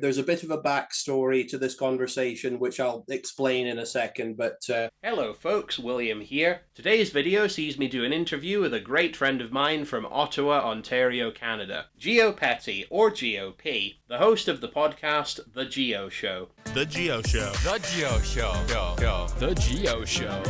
There's a bit of a backstory to this conversation, which I'll explain in a second, but... Hello folks, William here. Today's video sees me do an interview with a great friend of mine from Ottawa, Ontario, Canada. Gio Petti, or Gio P, the host of the podcast The Gio Show. The Gio Show. The Gio Show. The Gio Show.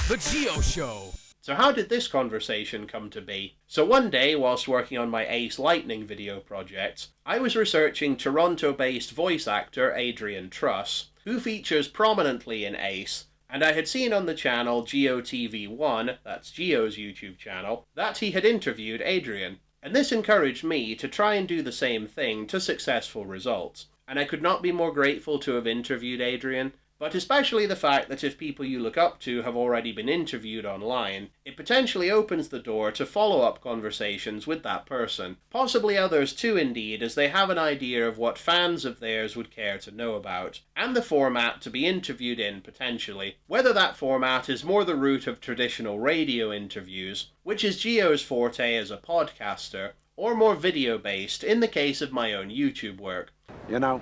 The Gio Show. So how did this conversation come to be? So one day, whilst working on my Ace Lightning video project, I was researching Toronto-based voice actor Adrian Truss, who features prominently in Ace, and I had seen on the channel GeoTV1, that's Gio's YouTube channel, that he had interviewed Adrian. And this encouraged me to try and do the same thing to successful results. And I could not be more grateful to have interviewed Adrian, but especially the fact that if people you look up to have already been interviewed online, it potentially opens the door to follow-up conversations with that person. Possibly others too indeed, as they have an idea of what fans of theirs would care to know about, and the format to be interviewed in potentially. Whether that format is more the route of traditional radio interviews, which is Gio's forte as a podcaster, or more video-based in the case of my own YouTube work. You know,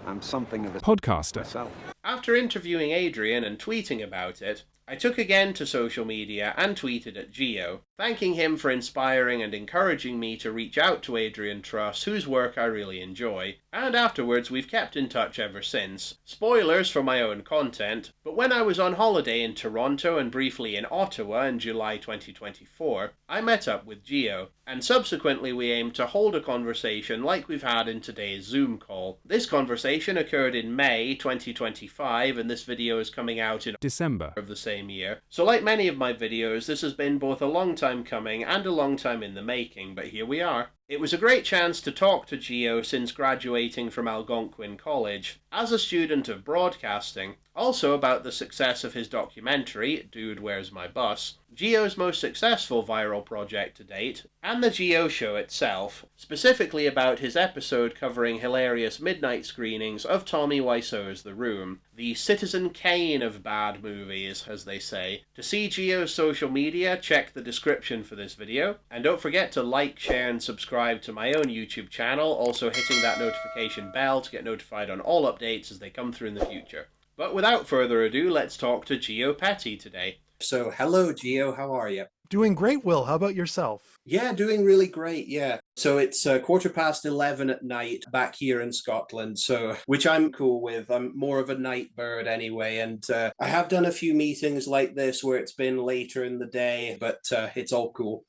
I'm something of a Podcaster. myself. After interviewing Adrian and tweeting about it, I took again to social media and tweeted at Gio, thanking him for inspiring and encouraging me to reach out to Adrian Truss, whose work I really enjoy, and afterwards we've kept in touch ever since. Spoilers for my own content, but when I was on holiday in Toronto and briefly in Ottawa in July 2024, I met up with Gio, and subsequently we aimed to hold a conversation like we've had in today's Zoom call. This conversation occurred in May 2025, and this video is coming out in December of the same year. So like many of my videos, this has been both a long time coming and a long time in the making, but here we are. It was a great chance to talk to Gio since graduating from Algonquin College, as a student of broadcasting, also about the success of his documentary, Dude, Where's My Bus?, Gio's most successful viral project to date, and the Gio Show itself, specifically about his episode covering hilarious midnight screenings of Tommy Wiseau's The Room, the Citizen Kane of bad movies, as they say. To see Gio's social media, check the description for this video, and don't forget to like, share, and subscribe to my own YouTube channel, also hitting that notification bell to get notified on all updates as they come through in the future. But without further ado, let's talk to Gio Petti today. So, hello, Gio. How are you? Doing great, Will. How about yourself? Yeah, doing really great, yeah. So it's 11:15 at night back here in Scotland, so which I'm cool with. I'm more of a night bird anyway, and I have done a few meetings like this where it's been later in the day, but it's all cool.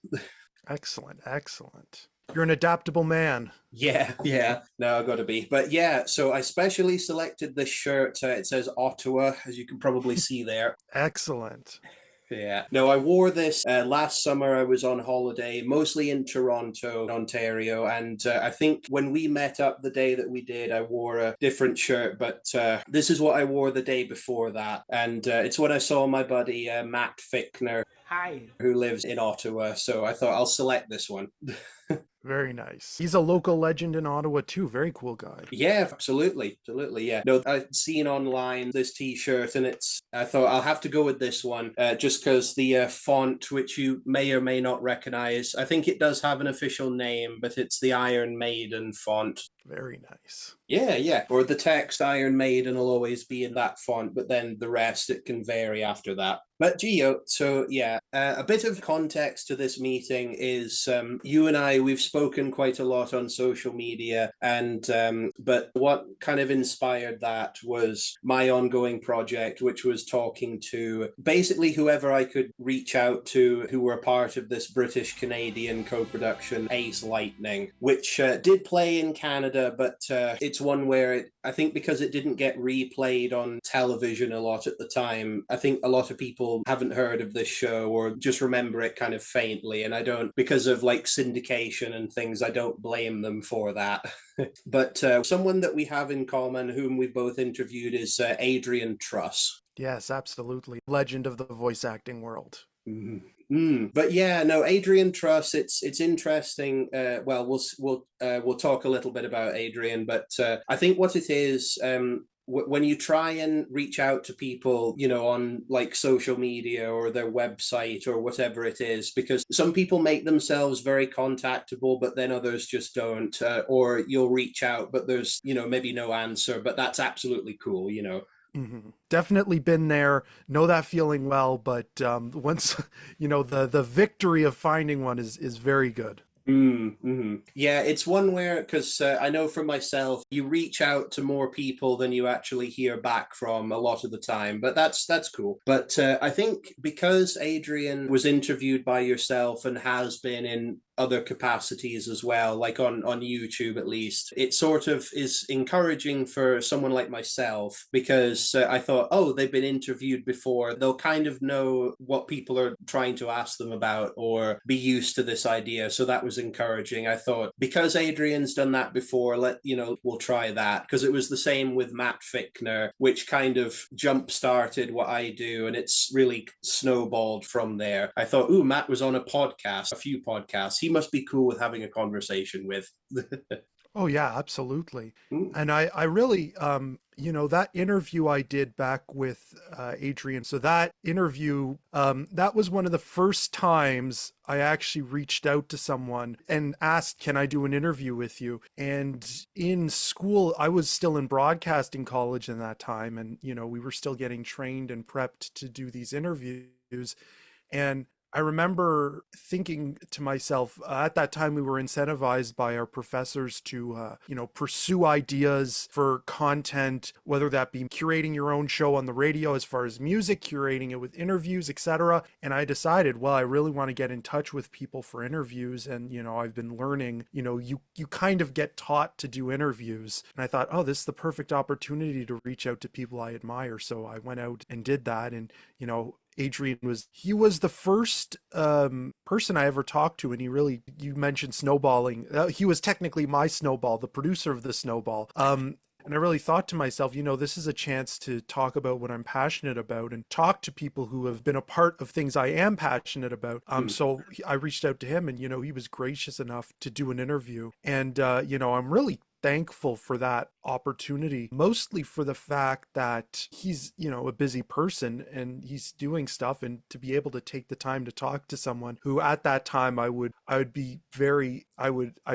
Excellent, excellent. You're an adaptable man. Yeah, no, I gotta be. But yeah, so I specially selected this shirt. It says Ottawa, as you can probably see there. Excellent. Yeah. No, I wore this last summer. I was on holiday, mostly in Toronto, Ontario. And I think when we met up the day that we did, I wore a different shirt. But this is what I wore the day before that. And it's what I saw my buddy Matt Fickner, Hi. who lives in Ottawa. So I thought I'll select this one. Very nice. He's a local legend in Ottawa too. Very cool guy. Yeah, absolutely, yeah. No, I've seen online this t-shirt, and I thought I'll have to go with this one, just because the font, which you may or may not recognize, I think it does have an official name, but it's the Iron Maiden font. Very nice. Yeah. Or the text Iron Maiden will always be in that font, but then the rest, it can vary after that. But Gio, so yeah, a bit of context to this meeting is you and I, we've spoken quite a lot on social media, and but what kind of inspired that was my ongoing project, which was talking to basically whoever I could reach out to who were part of this British-Canadian co-production Ace Lightning, which did play in Canada, but it's one where I think because it didn't get replayed on television a lot at the time, I think a lot of people haven't heard of this show or just remember it kind of faintly, and I don't, because of like syndication and things, I don't blame them for that. But someone that we have in common, whom we've both interviewed, is Adrian Truss. Yes, absolutely. Legend of the voice acting world. But yeah, no, Adrian Truss, it's interesting. Well, we'll talk a little bit about Adrian, but I think what it is, when you try and reach out to people, you know, on like social media or their website or whatever it is, because some people make themselves very contactable, but then others just don't, or you'll reach out, but there's, you know, maybe no answer, but that's absolutely cool, you know. Mm-hmm. Definitely been there, know that feeling well, but once, you know, the victory of finding one is very good. Mm-hmm. Yeah, it's one where, because I know for myself, you reach out to more people than you actually hear back from a lot of the time, but that's cool. But I think because Adrian was interviewed by yourself and has been in other capacities as well, like on YouTube at least, it sort of is encouraging for someone like myself, because I thought, oh, they've been interviewed before, they'll kind of know what people are trying to ask them about or be used to this idea. So that was encouraging. I thought, because Adrian's done that before, we'll try that, because it was the same with Matt Fickner, which kind of jump started what I do, and it's really snowballed from there. I thought, ooh, Matt was on a few podcasts, he must be cool with having a conversation with. Oh yeah, absolutely. Mm. And I really, you know, that interview I did back with Adrian. So that interview, that was one of the first times I actually reached out to someone and asked, can I do an interview with you? And in school, I was still in broadcasting college in that time. And, you know, we were still getting trained and prepped to do these interviews. And I remember thinking to myself, at that time we were incentivized by our professors to, you know, pursue ideas for content, whether that be curating your own show on the radio as far as music, curating it with interviews, etc. And I decided, well, I really want to get in touch with people for interviews. And, you know, I've been learning, you know, you kind of get taught to do interviews. And I thought, oh, this is the perfect opportunity to reach out to people I admire. So I went out and did that. And, you know, Adrian was the first person I ever talked to, and you mentioned snowballing. He was technically my Snowball, the producer of the Snowball. And I really thought to myself, you know, this is a chance to talk about what I'm passionate about and talk to people who have been a part of things I am passionate about. So I reached out to him, and, you know, he was gracious enough to do an interview. And, you know, I'm really thankful for that opportunity, mostly for the fact that he's, you know, a busy person and he's doing stuff, and to be able to take the time to talk to someone who at that time I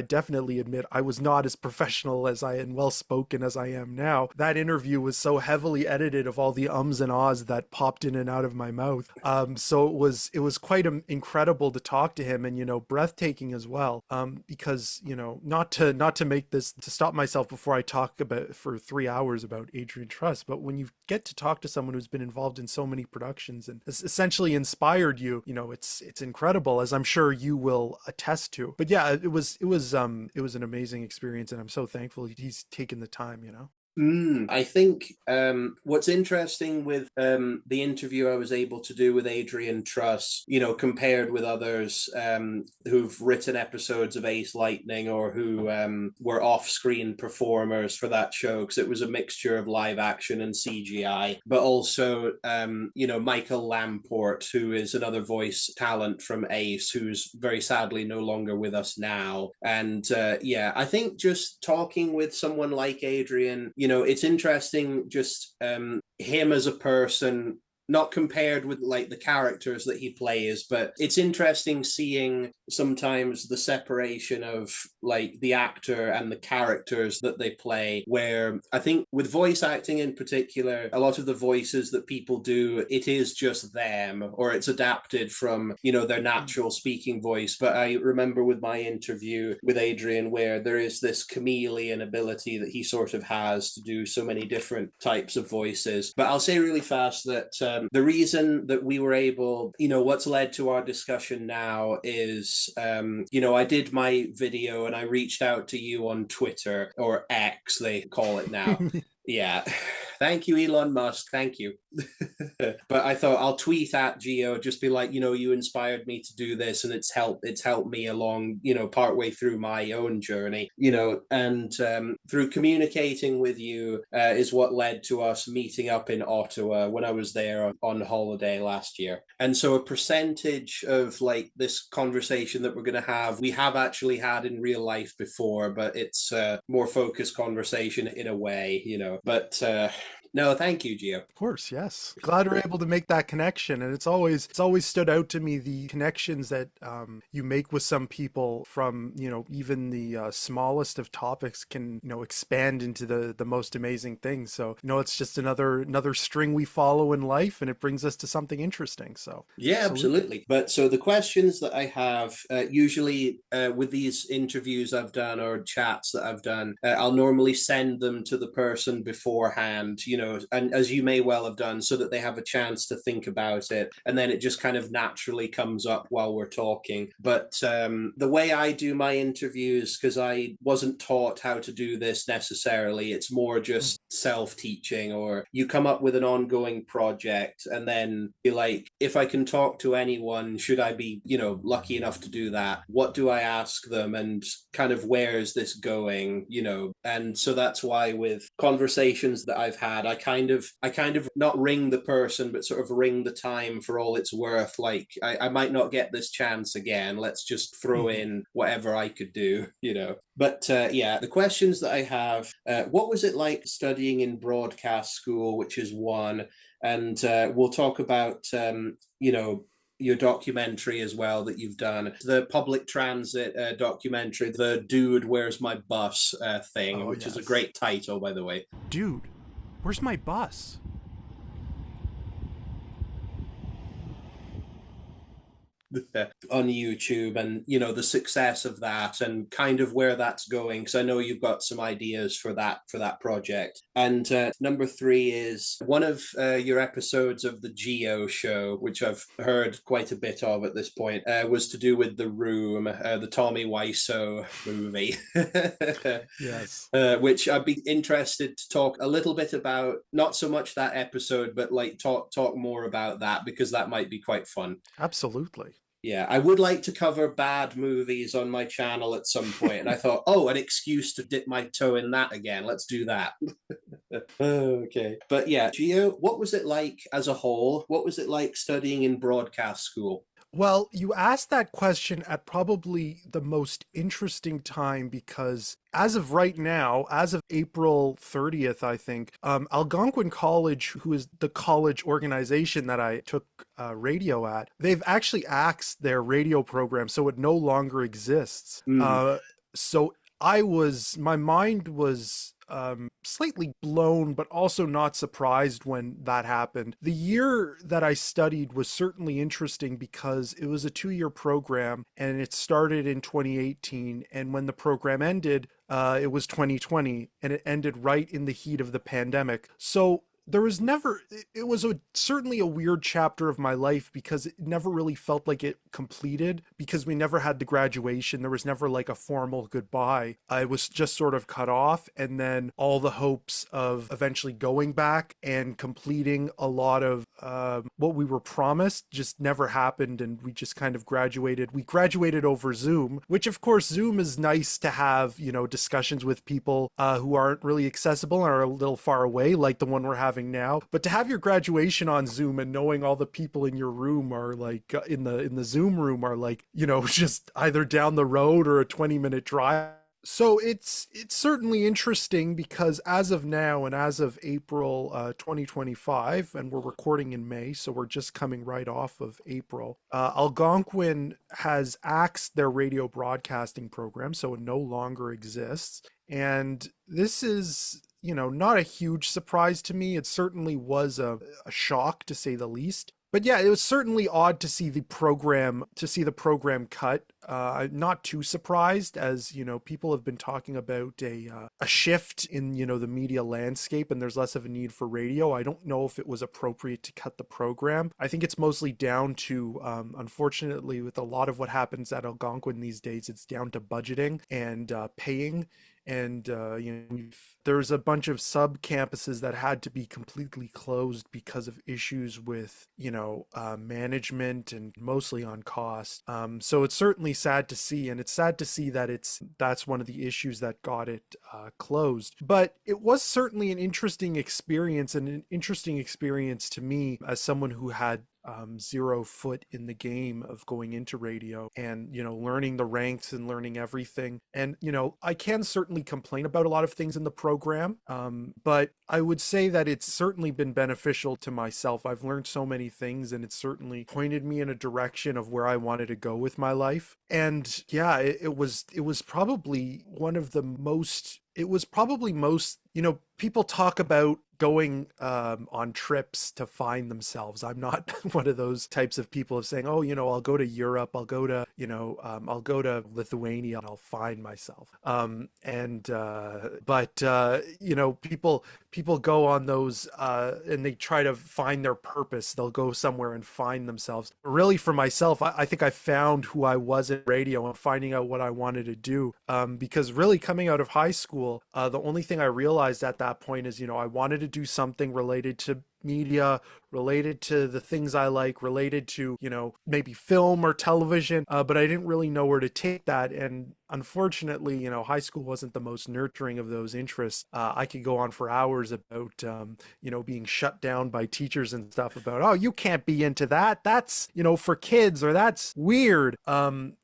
definitely admit I was not as professional as and well spoken as I am now. That interview was so heavily edited of all the ums and ahs that popped in and out of my mouth. So it was quite incredible to talk to him, and, you know, breathtaking as well. Because, you know, not to make this, to stop myself before I talk about for 3 hours about Adrian Truss, but when you get to talk to someone who's been involved in so many productions and has essentially inspired you, you know, it's incredible, as I'm sure you will attest to. But yeah, it was an amazing experience, and I'm so thankful he's taken the time, you know. I think what's interesting with the interview I was able to do with Adrian Truss, you know, compared with others who've written episodes of Ace Lightning or who were off-screen performers for that show, because it was a mixture of live action and CGI, but also, you know, Michael Lamport, who is another voice talent from Ace, who's very sadly no longer with us now. And yeah, I think just talking with someone like Adrian, you know, it's interesting just him as a person, not compared with like the characters that he plays, but it's interesting seeing sometimes the separation of like the actor and the characters that they play, where I think with voice acting in particular, a lot of the voices that people do, it is just them, or it's adapted from, you know, their natural speaking voice. But I remember with my interview with Adrian, where there is this chameleon ability that he sort of has to do so many different types of voices. But I'll say really fast that the reason that we were able, you know, what's led to our discussion now is, you know, I did my video and I reached out to you on Twitter, or X, they call it now. Yeah. Thank you, Elon Musk. Thank you. But I thought I'll tweet at Gio, just be like, you inspired me to do this, and it's helped me along, partway through my own journey, and through communicating with you is what led to us meeting up in Ottawa when I was there on holiday last year. And so a percentage of like this conversation that we're going to have, we have actually had in real life before, but it's a more focused conversation in a way, but no, thank you, Gio. Of course, yes. Glad we're able to make that connection, and it's always stood out to me, the connections that you make with some people from even the smallest of topics can expand into the most amazing things. So it's just another string we follow in life, and it brings us to something interesting. So yeah, absolutely. But so the questions that I have usually with these interviews I've done or chats that I've done, I'll normally send them to the person beforehand, and as you may well have done, so that they have a chance to think about it, and then it just kind of naturally comes up while we're talking. But the way I do my interviews, because I wasn't taught how to do this necessarily, it's more just self-teaching, or you come up with an ongoing project and then be like, if I can talk to anyone, should I be lucky enough to do that, what do I ask them, and kind of where is this going, and so that's why with conversations that I've had, I kind of not ring the person, but sort of ring the time for all it's worth. Like, I might not get this chance again, let's just throw in whatever I could do, But the questions that I have, what was it like studying in broadcast school, which is one, and we'll talk about your documentary as well that you've done, the public transit documentary, the Dude, Where's My Bus thing, which is a great title, by the way. Dude, where's my bus? On YouTube, and the success of that and kind of where that's going, because I know you've got some ideas for that project. And number 3 is one of your episodes of the Gio show, which I've heard quite a bit of at this point, was to do with The Room, the Tommy Wiseau movie. Yes. Which I'd be interested to talk a little bit about, not so much that episode, but like talk more about that, because that might be quite fun. Absolutely. Yeah, I would like to cover bad movies on my channel at some point. And I thought, an excuse to dip my toe in that again. Let's do that. Okay. But yeah, Gio, what was it like as a whole? What was it like studying in broadcast school? Well, you asked that question at probably the most interesting time, because as of right now, as of April 30th, I think, Algonquin College, who is the college organization that I took radio at, they've actually axed their radio program, so it no longer exists. So my mind was slightly blown, but also not surprised when that happened. The year that I studied was certainly interesting because it was a 2-year program, and it started in 2018. And when the program ended, it was 2020, and it ended right in the heat of the pandemic. So there was never, it was certainly a weird chapter of my life, because it never really felt like it completed, because we never had the graduation. There was never like a formal goodbye. I was just sort of cut off, and then all the hopes of eventually going back and completing a lot of what we were promised just never happened, and we just kind of graduated. We graduated over Zoom, which of course Zoom is nice to have, discussions with people who aren't really accessible and are a little far away, like the one we're having now. But to have your graduation on Zoom and knowing all the people in your room are like in the Zoom room are like, just either down the road or a 20-minute drive. So it's certainly interesting, because as of now, and as of April 2025, and we're recording in May, so we're just coming right off of April, Algonquin has axed their radio broadcasting program, so it no longer exists. And this is, not a huge surprise to me. It certainly was a shock, to say the least. But yeah, it was certainly odd to see the program cut. I'm not too surprised, as people have been talking about a shift in the media landscape, and there's less of a need for radio. I don't know if it was appropriate to cut the program. I think it's mostly down to, unfortunately, with a lot of what happens at Algonquin these days, it's down to budgeting and paying. And there's a bunch of sub campuses that had to be completely closed because of issues with management and mostly on cost. So it's certainly sad to see, and it's sad to see that that's one of the issues that got it closed. But it was certainly an interesting experience, and an interesting experience to me as someone who had 0 foot in the game of going into radio, and learning the ranks and learning everything. And I can certainly complain about a lot of things in the program, but I would say that it's certainly been beneficial to myself. I've learned so many things, and it certainly pointed me in a direction of where I wanted to go with my life. And yeah, it was probably one of the most, people talk about going on trips to find themselves. I'm not one of those types of people of saying, oh, I'll go to Europe, I'll go to Lithuania, and I'll find myself. People go on those and they try to find their purpose. They'll go somewhere and find themselves. Really, for myself, I think I found who I was in radio and finding out what I wanted to do. Because really, coming out of high school, the only thing I realized at that point is, I wanted to do something related to media, related to the things I like, related to, maybe film or television, but I didn't really know where to take that. And unfortunately, high school wasn't the most nurturing of those interests. I could go on for hours about, being shut down by teachers and stuff about, oh, you can't be into that. That's, for kids, or that's weird.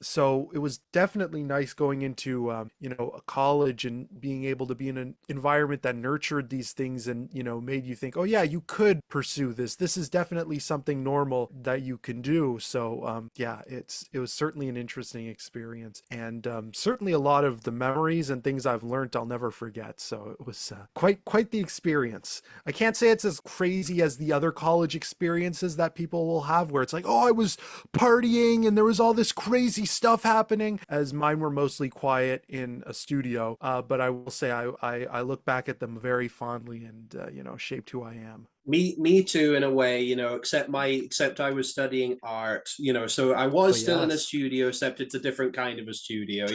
So it was definitely nice going into, a college and being able to be in an environment that nurtured these things and, made you think, oh yeah, you could pursue this. This is definitely something normal that you can do. So it was certainly an interesting experience, and certainly a lot of the memories and things I've learned I'll never forget. So it was quite the experience. I can't say it's as crazy as the other college experiences that people will have, where it's like, oh, I was partying and there was all this crazy stuff happening, as mine were mostly quiet in a studio. But I will say I look back at them very fondly, and shaped who I am. Me too, in a way, except I was studying art, so I was still in a studio, except it's a different kind of a studio,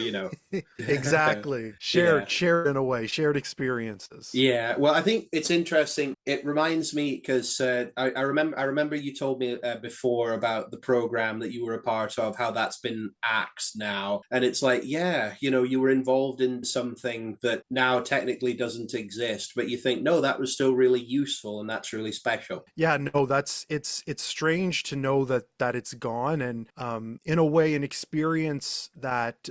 Exactly. Shared in a way, shared experiences. Yeah. Well, I think it's interesting. It reminds me, because I remember you told me before about the program that you were a part of, how that's been axed now. And it's like, yeah, you were involved in something that now technically doesn't exist, but you think, no, that was still really useful, and that's really special. Yeah, no, it's strange to know that it's gone, and in a way an experience that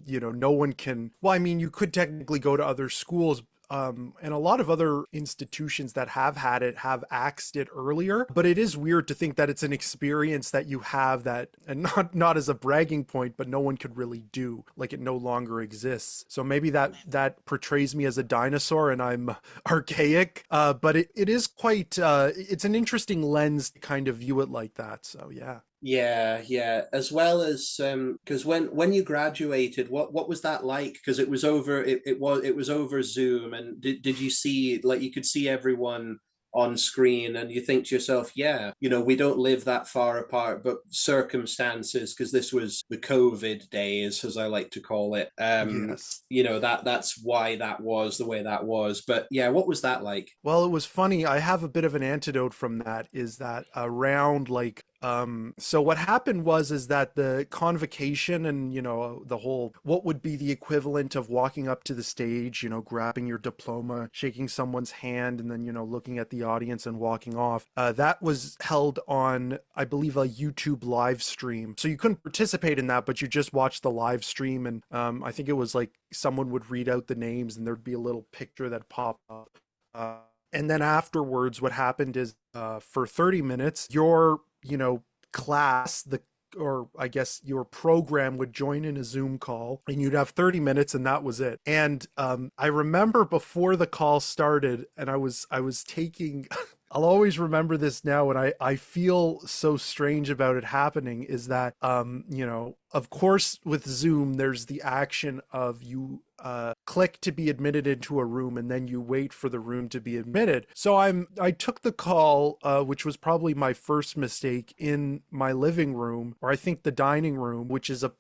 no one can. Well, I mean, you could technically go to other schools, and a lot of other institutions that have had it have axed it earlier, but it is weird to think that it's an experience that you have that, and not as a bragging point, but no one could really do, like it no longer exists. So maybe that portrays me as a dinosaur and I'm archaic, but it is quite it's an interesting lens to kind of view it like that. So yeah. Yeah. As well as because when you graduated, what was that like? Because it was over over Zoom, and did you see, like, you could see everyone on screen, and you think to yourself, yeah, we don't live that far apart, but circumstances, because this was the COVID days, as I like to call it. Yes. That's why that was the way that was. But yeah, what was that like? Well, it was funny. I have a bit of an antidote from that, is that around like so what happened is that the convocation and, the whole, what would be the equivalent of walking up to the stage, grabbing your diploma, shaking someone's hand, and then, looking at the audience and walking off. That was held on, I believe, a YouTube live stream. So you couldn't participate in that, but you just watched the live stream. And I think it was like someone would read out the names and there'd be a little picture that popped up. And then afterwards, what happened is for 30 minutes, your class, or I guess your program would join in a Zoom call, and you'd have 30 minutes, and that was it. And I remember before the call started, and I was taking I'll always remember this now, and I feel so strange about it happening, is that of course, with Zoom, there's the action of you click to be admitted into a room, and then you wait for the room to be admitted. So I took the call, which was probably my first mistake, in my living room, or I think the dining room, which is a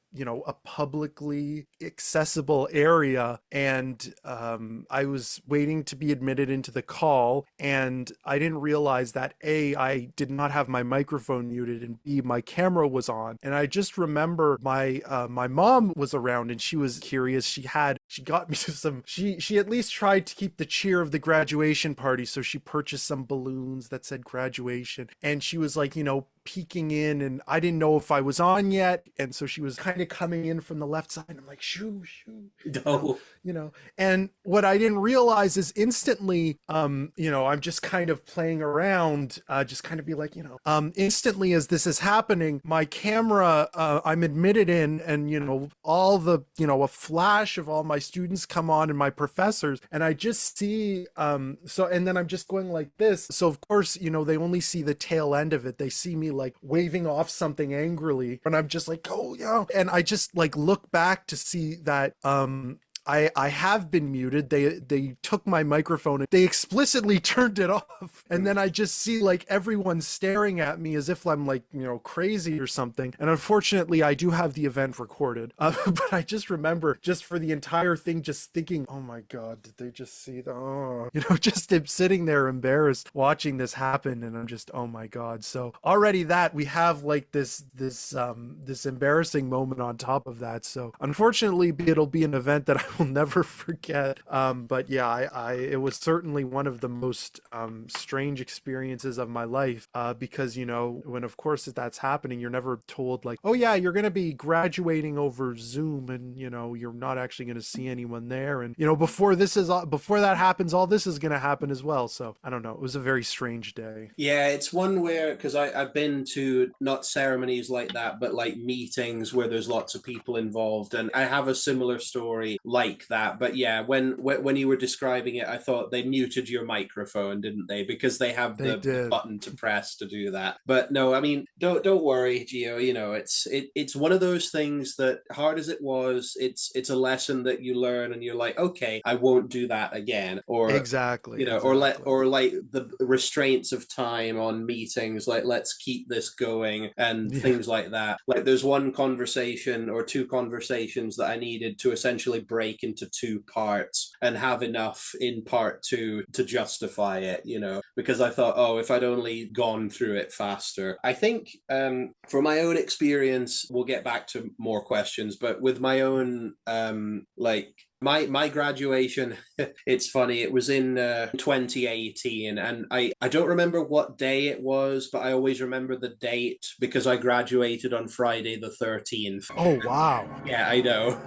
publicly accessible area. And I was waiting to be admitted into the call, and I didn't realize that A, I did not have my microphone muted, and B, my camera was on. And I just remember my mom was around, and she was curious. She got me she at least tried to keep the cheer of the graduation party. So she purchased some balloons that said graduation, and she was like, peeking in, and I didn't know if I was on yet. And so she was kind of coming in from the left side. I'm like, shoo. No. And what I didn't realize is instantly, I'm just kind of playing around, just kind of be like, instantly as this is happening, my camera, I'm admitted in, and, all the, a flash of all my students come on and my professors, and I just see, and then I'm just going like this. So of course, they only see the tail end of it. They see me like waving off something angrily, and I'm just like, oh yeah. And I just like look back to see that, I have been muted. They took my microphone and they explicitly turned it off. And then I just see like everyone staring at me as if I'm like, crazy or something. And unfortunately, I do have the event recorded. But I just remember just for the entire thing, just thinking, oh my God, did they just see that? Oh, just sitting there embarrassed watching this happen. And I'm just, oh my God. So already that we have like this embarrassing moment on top of that. So unfortunately, it'll be an event that I will never forget. But yeah, it was certainly one of the most strange experiences of my life, because when of course that's happening, you're never told like, oh yeah, you're going to be graduating over Zoom, and you're not actually going to see anyone there, and before that happens, all this is going to happen as well. So I don't know, it was a very strange day. Yeah, it's one where, because I've been to not ceremonies like that, but like meetings where there's lots of people involved, and I have a similar story like that. But yeah, when you were describing it, I thought they muted your microphone, didn't they? Because they have the button to press to do that. But no, I mean, don't worry, Gio. It's one of those things that, hard as it was, it's a lesson that you learn, and you're like, okay, I won't do that again. Or exactly. Or like the restraints of time on meetings, like let's keep this going and things like that. Like there's one conversation or two conversations that I needed to essentially break into two parts and have enough in part two to justify it, because I thought, oh, if I'd only gone through it faster. I think for my own experience, we'll get back to more questions, but with my own my graduation, it's funny, it was in 2018, and I don't remember what day it was, but I always remember the date because I graduated on Friday the 13th. Oh, wow. Yeah, I know.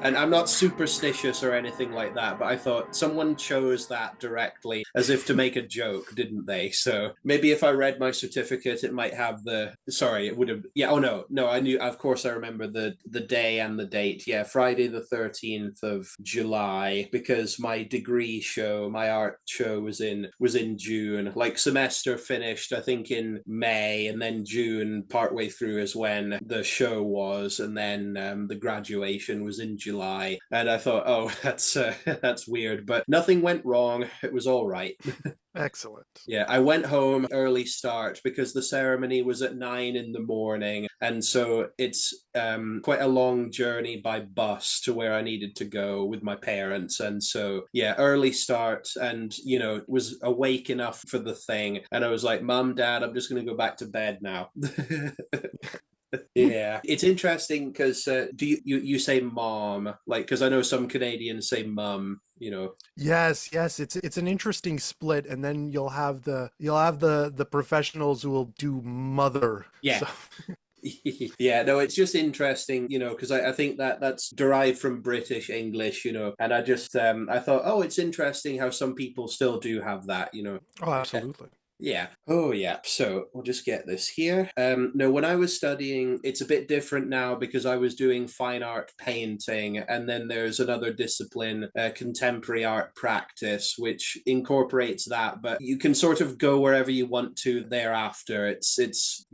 And I'm not superstitious or anything like that, but I thought someone chose that directly as if to make a joke, didn't they? So maybe if I read my certificate, it might have it would have, yeah, oh no, I knew, of course I remember the day and the date. Yeah, Friday the 13th of July, because my degree show, my art show was in June. Like semester finished, I think, in May, and then June partway through is when the show was, and then the graduation was in July. And I thought, oh, that's weird, but nothing went wrong. It was all right. Excellent. Yeah, I went home early start because the ceremony was at 9 a.m, and so it's quite a long journey by bus to where I needed to go with my parents. And so yeah, early start, and was awake enough for the thing, and I was like, Mum, Dad, I'm just going to go back to bed now. Yeah, it's interesting because do you say mom, like, because I know some Canadians say mum, Yes, it's an interesting split, and then you'll have the professionals who will do mother. Yeah. So. Yeah, no, it's just interesting, because I think that's derived from British English, and I just I thought, oh, it's interesting how some people still do have that. Oh, absolutely. Yeah. Oh, yeah. So we'll just get this here. No, when I was studying, it's a bit different now because I was doing fine art painting, and then there's another discipline, contemporary art practice, which incorporates that. But you can sort of go wherever you want to thereafter. It's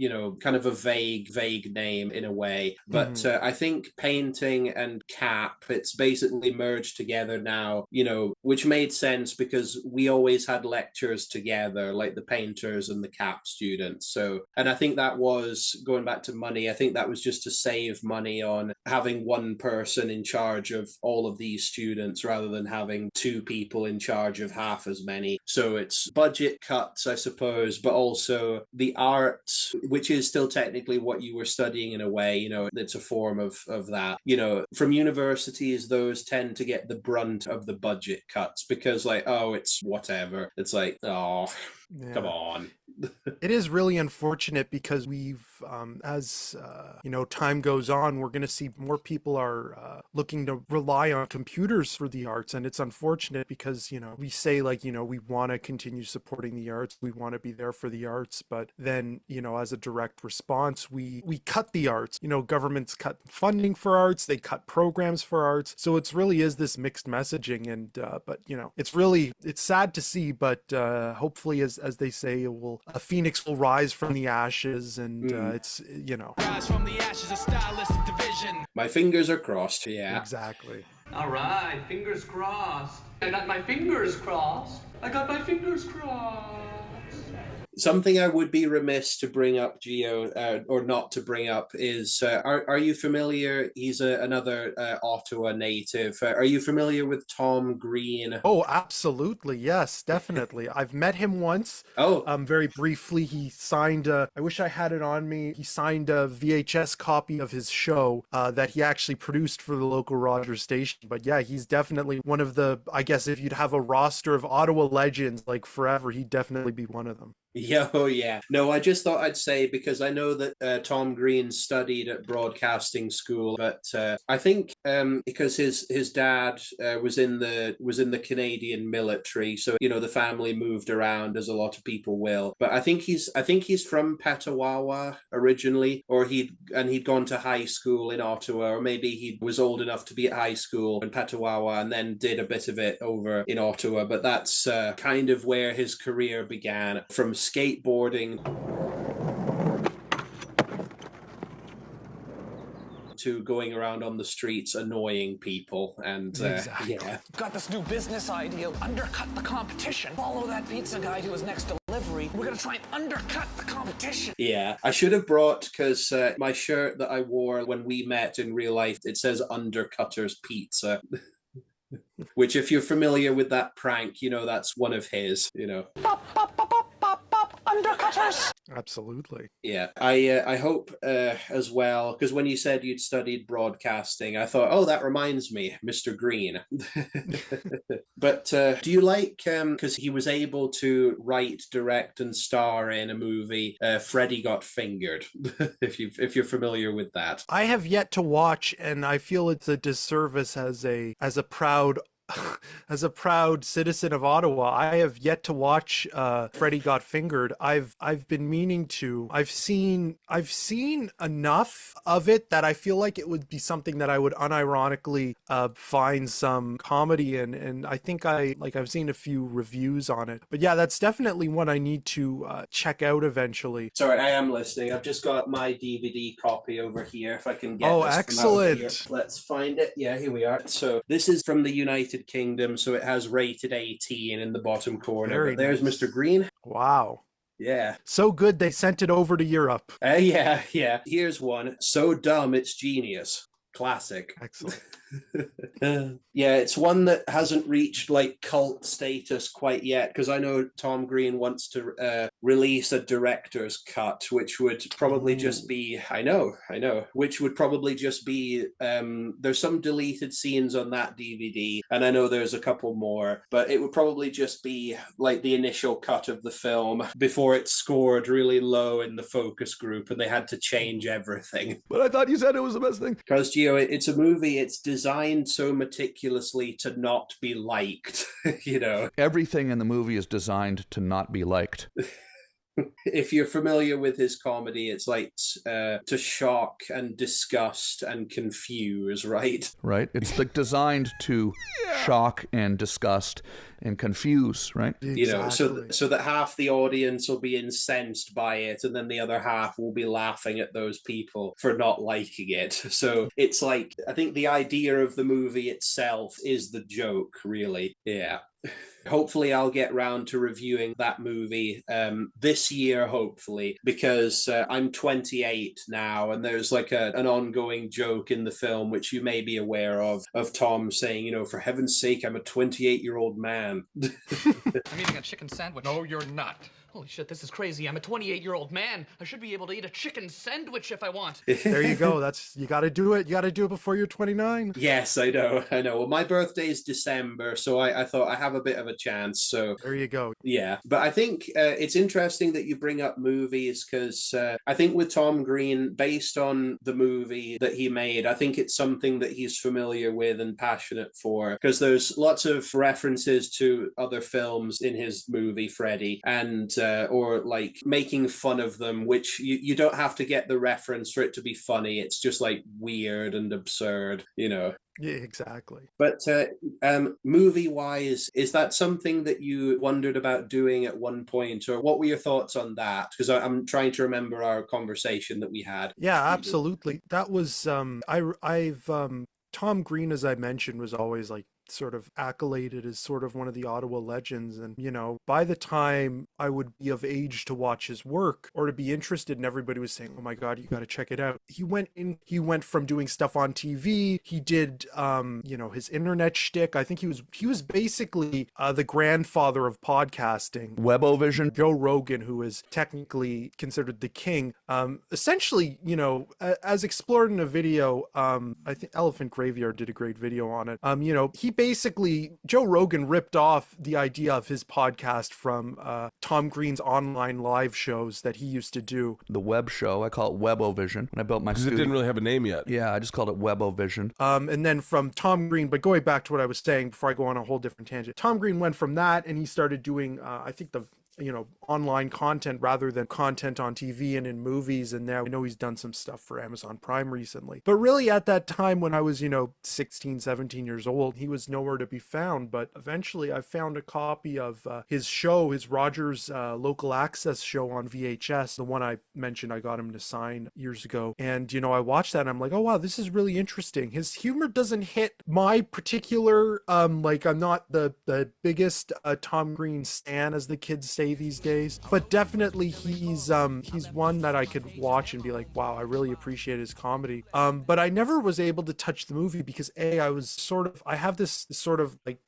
kind of a vague name in a way. But I think painting and CAP, it's basically merged together now. Which made sense because we always had lectures together, like the painters and the CAP students. So, and I think that was going back to money. I think that was just to save money on having one person in charge of all of these students rather than having two people in charge of half as many. So it's budget cuts, I suppose, but also the art, which is still technically what you were studying in a way, it's a form of that. From universities, those tend to get the brunt of the budget cuts because it's whatever. It's like, oh, yeah. Come on. It is really unfortunate because we've, as time goes on, we're going to see more people are looking to rely on computers for the arts. And it's unfortunate because, we say we want to continue supporting the arts. We want to be there for the arts. But then, as a direct response, we cut the arts. Governments cut funding for arts. They cut programs for arts. So it's really is this mixed messaging. And, but, it's sad to see, but hopefully as they say, a phoenix will rise from the ashes, and it's rise from the ashes, a stylistic division. My fingers are crossed. Yeah, exactly. All right, fingers crossed. I got my fingers crossed. I got my fingers crossed. Something I would be remiss to bring up, Gio, or not to bring up, is are you familiar? He's another Ottawa native. Are you familiar with Tom Green? Oh, absolutely. Yes, definitely. I've met him once. Oh. Very briefly. He signed I wish I had it on me. He signed a VHS copy of his show that he actually produced for the local Rogers station. But yeah, he's definitely one of the, I guess if you'd have a roster of Ottawa legends, like forever, he'd definitely be one of them. Yeah, oh yeah. No, I just thought I'd say, because I know that Tom Green studied at broadcasting school, but I think because his dad was in the Canadian military, so the family moved around as a lot of people will. But I think he's from Petawawa originally, or he'd gone to high school in Ottawa, or maybe he was old enough to be at high school in Petawawa and then did a bit of it over in Ottawa. But that's kind of where his career began, from skateboarding to going around on the streets annoying people. And exactly. Yeah. Got this new business idea. Undercut the competition. Follow that pizza guy to his next delivery. We're gonna try and undercut the competition. Yeah, I should have brought, because my shirt that I wore when we met in real life, it says Undercutter's Pizza. Which, if you're familiar with that prank, that's one of his, Pop, pop, pop, pop, pop, pop, undercutters. Absolutely. Yeah, I hope as well, because when you said you'd studied broadcasting, I thought, oh, that reminds me, Mr. Green. But do you like, because he was able to write, direct, and star in a movie, Freddy Got Fingered, if you're familiar with that. I have yet to watch, and I feel it's a disservice as a proud citizen of Ottawa. I have yet to watch Freddy Got Fingered. I've been meaning to. I've seen enough of it that I feel like it would be something that I would unironically find some comedy in, and I think I've seen a few reviews on it. But yeah, that's definitely one I need to check out eventually. Sorry, I am listening. I've just got my DVD copy over here, if I can get Oh, this excellent. Let's find it. Yeah, here we are. So this is from the United Kingdom, so it has rated 18 in the bottom corner. Very But there's nice. Mr. Green. Wow. Yeah. So good they sent it over to Europe. Yeah. Here's one. So dumb, it's genius. Classic. Excellent. Yeah, it's one that hasn't reached cult status quite yet, because I know Tom Green wants to release a director's cut, which would probably just be, I know, which would probably just be, there's some deleted scenes on that DVD, and I know there's a couple more, but it would probably just be the initial cut of the film before it scored really low in the focus group, and they had to change everything. But I thought you said it was the best thing. Because, Gio, it's a movie, it's designed so meticulously to not be liked, Everything in the movie is designed to not be liked. If you're familiar with his comedy, it's like to shock and disgust and confuse, right? Right? It's like designed to shock and disgust and confuse, right? You know, Exactly. so that half the audience will be incensed by it, and then the other half will be laughing at those people for not liking it. So it's like, I think the idea of the movie itself is the joke, really. Yeah. Hopefully I'll get round to reviewing that movie this year, hopefully, because I'm 28 now, and there's like an ongoing joke in the film, which you may be aware of Tom saying, you know, for heaven's sake, I'm a 28-year-old man. I'm eating a chicken sandwich. No, you're not. Holy shit, this is crazy. I'm a 28-year-old man. I should be able to eat a chicken sandwich if I want. There you go. You got to do it. You got to do it before you're 29. Yes, I know. Well, my birthday is December, so I thought I have a bit of a chance. So There you go. yeah, but I think it's interesting that you bring up movies, because I think with Tom Green, based on the movie that he made, I think it's something that he's familiar with and passionate for, because there's lots of references to other films in his movie, Freddy, and or like making fun of them, which you don't have to get the reference for it to be funny. It's just like weird and absurd, you know. Yeah, exactly. But movie-wise, is that something that you wondered about doing at one point, or what were your thoughts on that? Because I'm trying to remember our conversation that we had. Yeah, absolutely. That was I've Tom Green, as I mentioned, was always like sort of accoladed as sort of one of the Ottawa legends. And, you know, by the time I would be of age to watch his work or to be interested, and everybody was saying, oh my God, you got to check it out. He went from doing stuff on TV. He did, you know, his internet shtick. I think he was basically the grandfather of podcasting. Webovision. Joe Rogan, who is technically considered the king, essentially, you know, as explored in a video, I think Elephant Graveyard did a great video on it. You know, Joe Rogan ripped off the idea of his podcast from Tom Green's online live shows that he used to do. The web show, I call it Webovision. When I built my Because it studio. didn't really have a name yet. Yeah, I just called it Webovision. And then from Tom Green, but going back to what I was saying before I go on a whole different tangent, Tom Green went from that and he started doing, I think online content rather than content on TV and in movies. And now I know he's done some stuff for Amazon Prime recently. But really at that time when I was, 16, 17 years old, he was nowhere to be found. But eventually I found a copy of his show, his Rogers Local Access show on VHS, the one I mentioned I got him to sign years ago. And, I watched that and I'm like, oh, wow, this is really interesting. His humor doesn't hit my particular, I'm not the biggest Tom Green stan, as the kids say these days, but definitely he's one that I could watch and be like, wow, I really appreciate his comedy. But I never was able to touch the movie because I have this sort of like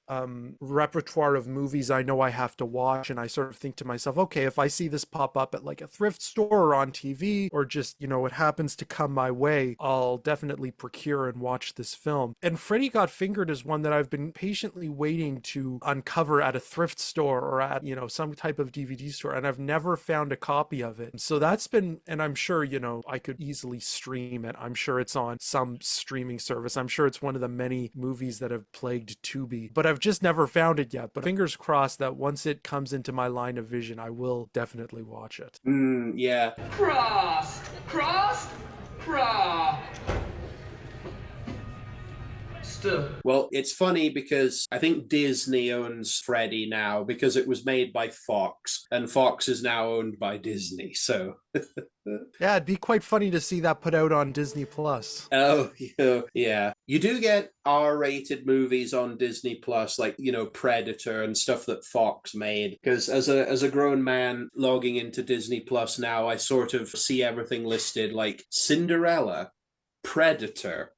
repertoire of movies I know I have to watch, and I sort of think to myself, okay, if I see this pop up at like a thrift store or on TV or just, it happens to come my way, I'll definitely procure and watch this film. And Freddy Got Fingered is one that I've been patiently waiting to uncover at a thrift store or at, some type of DVD store, and I've never found a copy of it. So that's been, and I'm sure, I could easily stream it. I'm sure it's on some streaming service. I'm sure it's one of the many movies that have plagued Tubi, but I've just never found it yet. But fingers crossed that once it comes into my line of vision, I will definitely watch it. Yeah. Cross! Well, it's funny because I think Disney owns Freddy now because it was made by Fox, and Fox is now owned by Disney, so... Yeah, it'd be quite funny to see that put out on Disney Plus. Oh, yeah. You do get R-rated movies on Disney Plus, like, Predator and stuff that Fox made. Because as a grown man logging into Disney Plus now, I sort of see everything listed like Cinderella, Predator,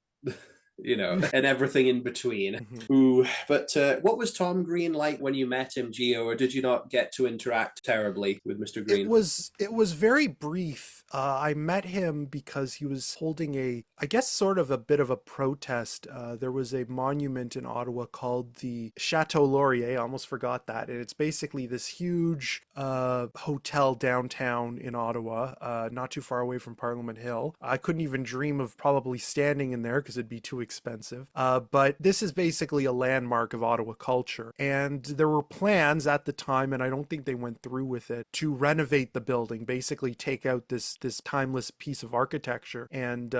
and everything in between. Ooh, but what was Tom Green like when you met him, Gio, or did you not get to interact terribly with Mr. Green? It was very brief. I met him because he was holding sort of a bit of a protest. There was a monument in Ottawa called the Chateau Laurier. I almost forgot that. And it's basically this huge hotel downtown in Ottawa, not too far away from Parliament Hill. I couldn't even dream of probably standing in there because it'd be too expensive. But this is basically a landmark of Ottawa culture. And there were plans at the time, and I don't think they went through with it, to renovate the building, basically take out this timeless piece of architecture. And,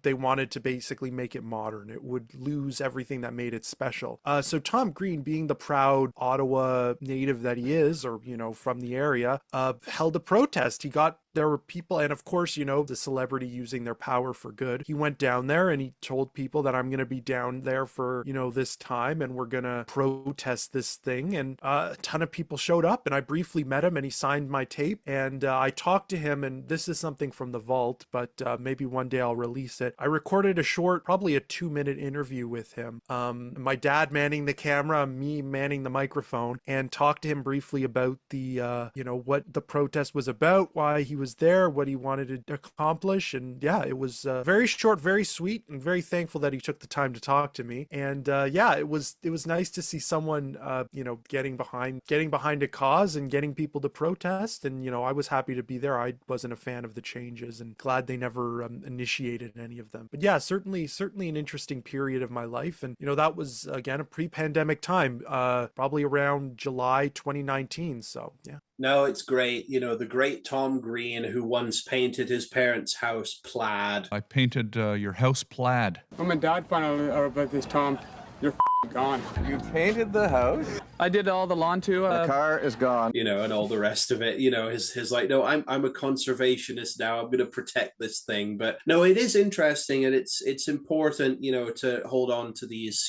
they wanted to basically make it modern. It would lose everything that made it special. So Tom Green, being the proud Ottawa native that he is, or, from the area, held a protest. There were people, and of course, the celebrity using their power for good. He went down there and he told people that I'm going to be down there for, this time, and we're going to protest this thing. And a ton of people showed up, and I briefly met him, and he signed my tape. And I talked to him, and this is something from the vault, but maybe one day I'll release it. I recorded a short, probably a 2-minute interview with him. My dad manning the camera, me manning the microphone, and talked to him briefly about the, what the protest was about, why he was there, what he wanted to accomplish. And yeah, it was very short, very sweet, and very thankful that he took the time to talk to me. And it was nice to see someone getting behind a cause and getting people to protest. And I was happy to be there. I wasn't a fan of the changes and glad they never initiated any of them. But yeah, certainly an interesting period of my life. And that was again a pre-pandemic time, probably around July 2019. So yeah. No, it's great. The great Tom Green, who once painted his parents' house plaid. I painted your house plaid. When my dad found out about this, Tom, you're gone. You painted the house? I did all the lawn too. The car is gone. And all the rest of it. His like, no, I'm a conservationist now. I'm going to protect this thing. But no, it is interesting, and it's important, to hold on to these,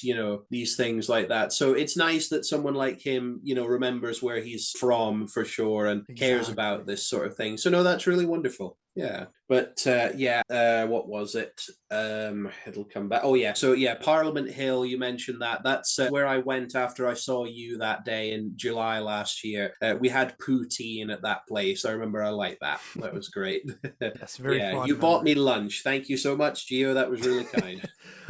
these things like that. So it's nice that someone like him, remembers where he's from for sure and cares about this sort of thing. So no, that's really wonderful. Yeah. But what was it? It'll come back. Oh yeah. So yeah, Parliament Hill, you mentioned that. That's where I went after I saw you that day in July last year. We had poutine at that place. I remember I liked that. That was great. That's very fun. You bought me lunch. Thank you so much, Gio. That was really kind.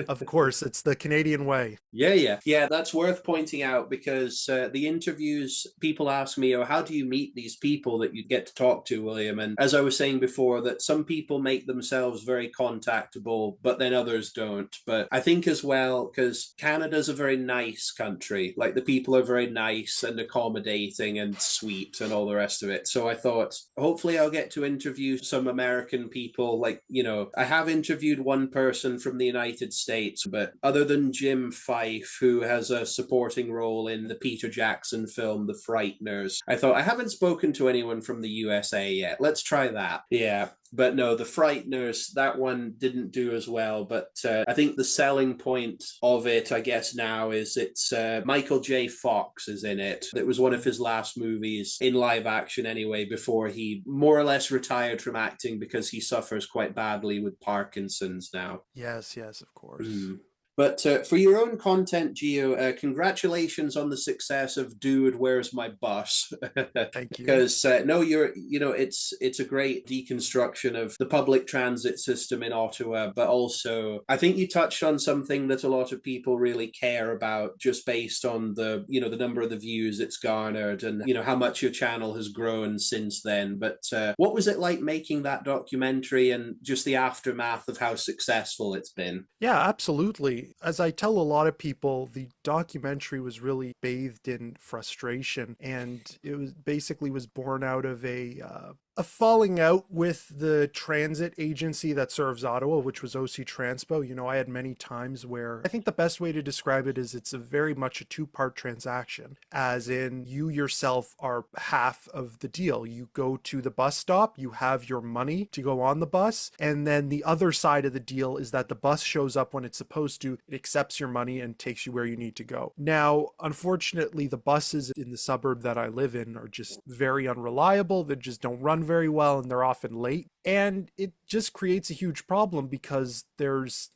Of course, it's the Canadian way. Yeah. That's worth pointing out because the interviews, people ask me, how do you meet these people that you get to talk to, William? And as I was saying before, that some people make themselves very contactable, but then others don't. But I think as well, because Canada's a very nice country, like the people are very nice and accommodating and sweet and all the rest of it. So I thought, hopefully I'll get to interview some American people. Like, I have interviewed one person from the United States, but other than Jim Fife, who has a supporting role in the Peter Jackson film, The Frighteners, I thought I haven't spoken to anyone from the USA yet. Let's try that. Yeah. But no, The Frighteners, that one didn't do as well. But I think the selling point of it, I guess now, is it's Michael J. Fox is in it. It was one of his last movies, in live action anyway, before he more or less retired from acting because he suffers quite badly with Parkinson's now. Yes, of course. But for your own content, Gio, congratulations on the success of Dude, Where's My Bus? Thank you. Because it's a great deconstruction of the public transit system in Ottawa, but also I think you touched on something that a lot of people really care about, just based on the number of the views it's garnered and how much your channel has grown since then. But what was it like making that documentary and just the aftermath of how successful it's been? Yeah, absolutely. As I tell a lot of people, the documentary was really bathed in frustration, and it was born out of a falling out with the transit agency that serves Ottawa, which was OC Transpo. I had many times where I think the best way to describe it is it's very much a two-part transaction, as in you yourself are half of the deal. You go to the bus stop, you have your money to go on the bus, and then the other side of the deal is that the bus shows up when it's supposed to, it accepts your money and takes you where you need to go. Now, unfortunately, the buses in the suburb that I live in are just very unreliable. They just don't run very well, and they're often late, and it just creates a huge problem because there's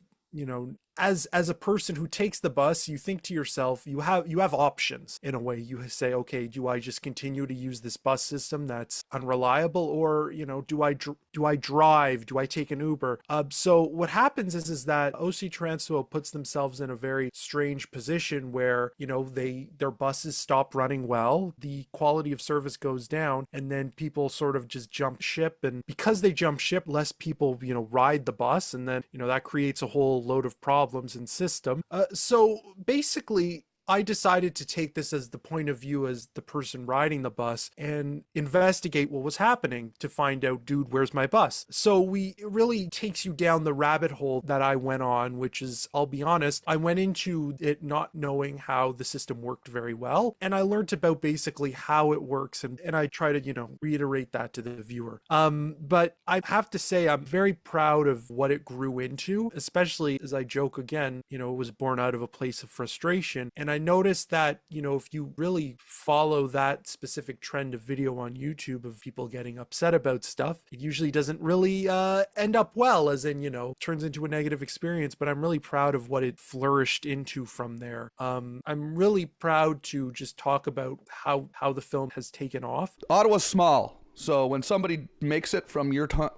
as a person who takes the bus, you think to yourself, you have options in a way. You say, okay, do I just continue to use this bus system that's unreliable, or do I drive? Do I take an Uber? So what happens is that OC Transpo puts themselves in a very strange position where their buses stop running well, the quality of service goes down, and then people sort of just jump ship, and because they jump ship, less people ride the bus, and then that creates a whole load of problems problems in system. So basically, I decided to take this as the point of view as the person riding the bus and investigate what was happening to find out, dude, where's my bus? So it really takes you down the rabbit hole that I went on, which is, I'll be honest, I went into it not knowing how the system worked very well. And I learned about basically how it works. And I try to, reiterate that to the viewer. But I have to say, I'm very proud of what it grew into, especially as I joke again, it was born out of a place of frustration. And I noticed that, if you really follow that specific trend of video on YouTube of people getting upset about stuff, it usually doesn't really end up well, as in, turns into a negative experience. But I'm really proud of what it flourished into from there. I'm really proud to just talk about how the film has taken off. Ottawa's small. So when somebody makes it from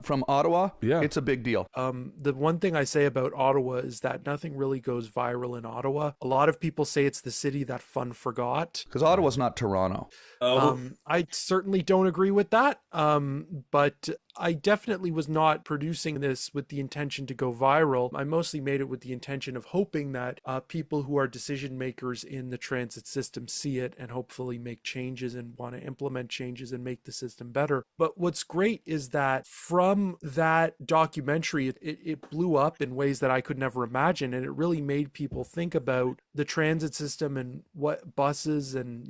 from Ottawa, it's a big deal. The one thing I say about Ottawa is that nothing really goes viral in Ottawa. A lot of people say it's the city that fun forgot. Because Ottawa's not Toronto. I certainly don't agree with that. But I definitely was not producing this with the intention to go viral. I mostly made it with the intention of hoping that people who are decision makers in the transit system see it and hopefully make changes and want to implement changes and make the system better. But what's great is that from that documentary, it blew up in ways that I could never imagine. And it really made people think about the transit system and what buses and,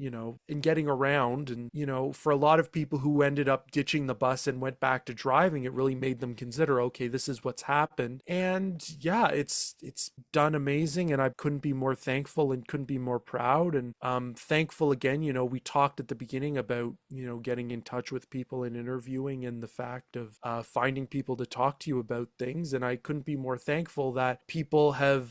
and getting around. And, for a lot of people who ended up ditching the bus and went back to driving, it really made them consider, okay, this is what's happened. And yeah, it's done amazing. And I couldn't be more thankful and couldn't be more proud. And thankful again, we talked at the beginning about, getting in touch with people and interviewing and the fact of finding people to talk to you about things. And I couldn't be more thankful that people have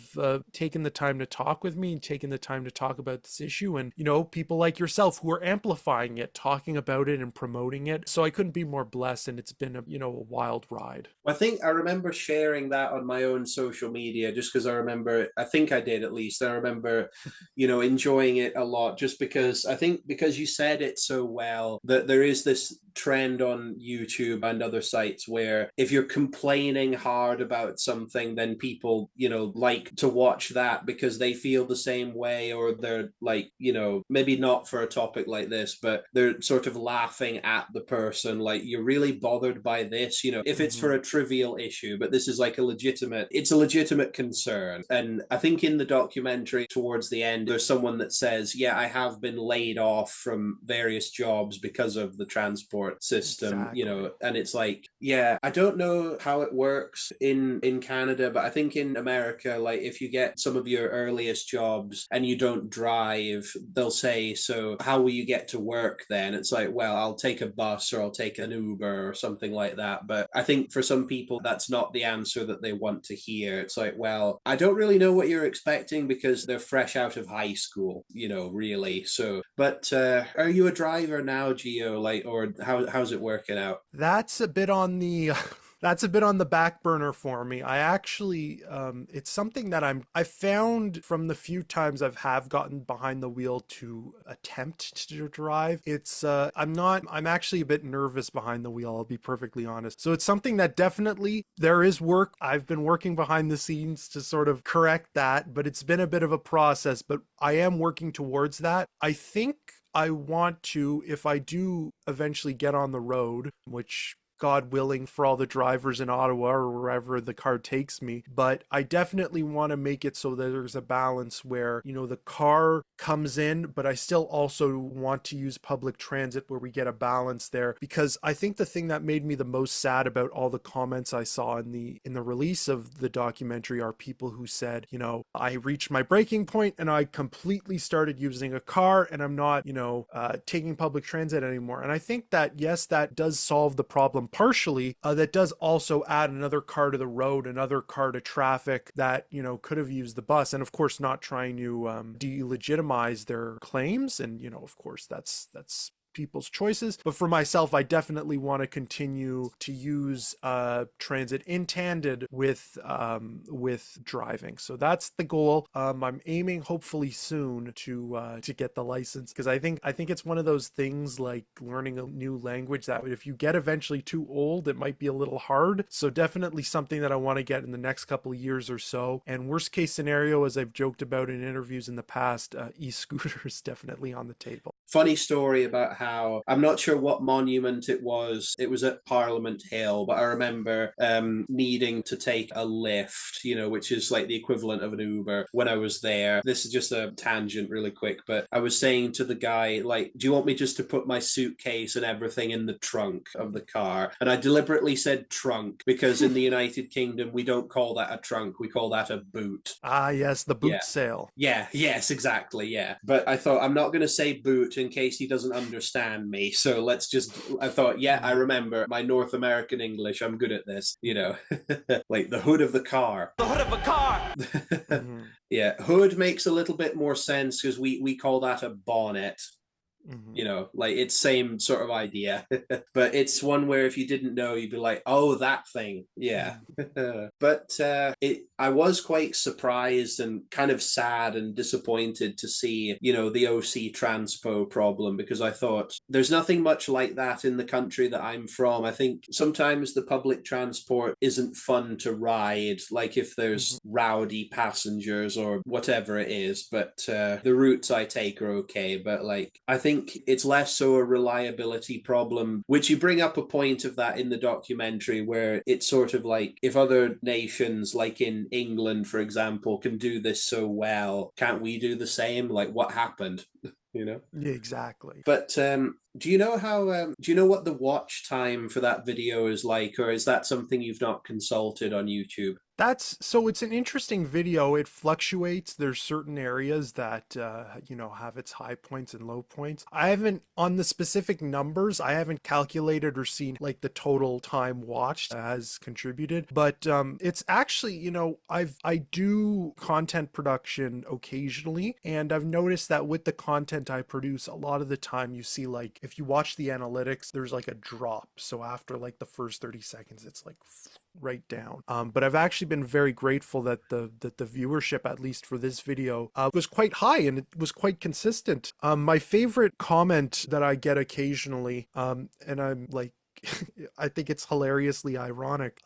taken the time to talk with me and taken the time to talk about this issue. And, people like yourself who are amplifying it, talking about it and promoting it. So I couldn't be more blessed. And it's been a wild ride. I think I remember sharing that on my own social media just because I think I did at least. I remember, enjoying it a lot just because I think because you said it so well that there is this trend on YouTube and other sites where if you're complaining hard about something, then people, like to watch that because they feel the same way, or they're like, maybe not for a topic like this, but they're sort of laughing at the person, like, you're really bothered by this, if it's for a trivial issue, but this is like a legitimate concern. And I think in the documentary towards the end, there's someone that says, yeah, I have been laid off from various jobs because of the transport system. Exactly. And it's like, yeah, I don't know how it works in Canada, but I think in America, like if you get some of your earliest jobs and you don't drive, they'll say, so how will you get to work then? It's like, well, I'll take a bus or I'll take an Uber or something like that. But I think for some people, that's not the answer that they want to hear. It's like, well, I don't really know what you're expecting because they're fresh out of high school, really. So, but are you a driver now, Gio? Like, or how's it working out? That's a bit on the back burner for me. I actually, it's something that I found from the few times have gotten behind the wheel to attempt to drive. I'm actually a bit nervous behind the wheel, I'll be perfectly honest. So it's something that definitely there is work. I've been working behind the scenes to sort of correct that, but it's been a bit of a process, but I am working towards that. I think I want to, if I do eventually get on the road, which God willing for all the drivers in Ottawa or wherever the car takes me. But I definitely want to make it so that there's a balance where, the car comes in, but I still also want to use public transit where we get a balance there. Because I think the thing that made me the most sad about all the comments I saw in the release of the documentary are people who said, I reached my breaking point and I completely started using a car and I'm not, taking public transit anymore. And I think that, yes, that does solve the problem partially. That does also add another car to the road, another car to traffic that, could have used the bus. And of course, not trying to delegitimize their claims. And, of course, that's people's choices. But for myself, I definitely want to continue to use transit in tandem with driving. So that's the goal. I'm aiming hopefully soon to get the license, because I think it's one of those things like learning a new language that if you get eventually too old, it might be a little hard. So definitely something that I want to get in the next couple of years or so. And worst case scenario, as I've joked about in interviews in the past, e-scooters definitely on the table. Funny story about how, I'm not sure what monument it was. It was at Parliament Hill, but I remember needing to take a lift, which is like the equivalent of an Uber when I was there. This is just a tangent really quick, but I was saying to the guy, like, do you want me just to put my suitcase and everything in the trunk of the car? And I deliberately said trunk because in the United Kingdom, we don't call that a trunk. We call that a boot. Ah, yes, the boot sale. Yeah, yes, exactly, yeah. But I thought, I'm not going to say boot in case he doesn't understand me. So I thought, I remember my North American English. I'm good at this, like the hood of the car. The hood of a car! Mm-hmm. Yeah, hood makes a little bit more sense because we call that a bonnet. Mm-hmm. Like it's same sort of idea. But it's one where if you didn't know, you'd be like, oh, that thing. Yeah. But I was quite surprised and kind of sad and disappointed to see, the OC transpo problem, because I thought there's nothing much like that in the country that I'm from. I think sometimes the public transport isn't fun to ride, like if there's rowdy passengers or whatever it is. But the routes I take are okay. But like, I think it's less so a reliability problem, which you bring up a point of that in the documentary, where it's sort of like, if other nations, like in England, for example, can do this so well, can't we do the same? Like, what happened? Yeah, exactly. But do you know what the watch time for that video is like, or is that something you've not consulted on YouTube? It's an interesting video. It fluctuates. There's certain areas that, have its high points and low points. I haven't, on the specific numbers, I haven't calculated or seen like the total time watched has contributed, but it's actually, I do content production occasionally, and I've noticed that with the content I produce, a lot of the time you see, like, if you watch the analytics, there's like a drop. So after like the first 30 seconds, it's like right down. But I've actually been very grateful that the viewership, at least for this video, was quite high, and it was quite consistent. My favorite comment that I get occasionally, and I'm like, I think it's hilariously ironic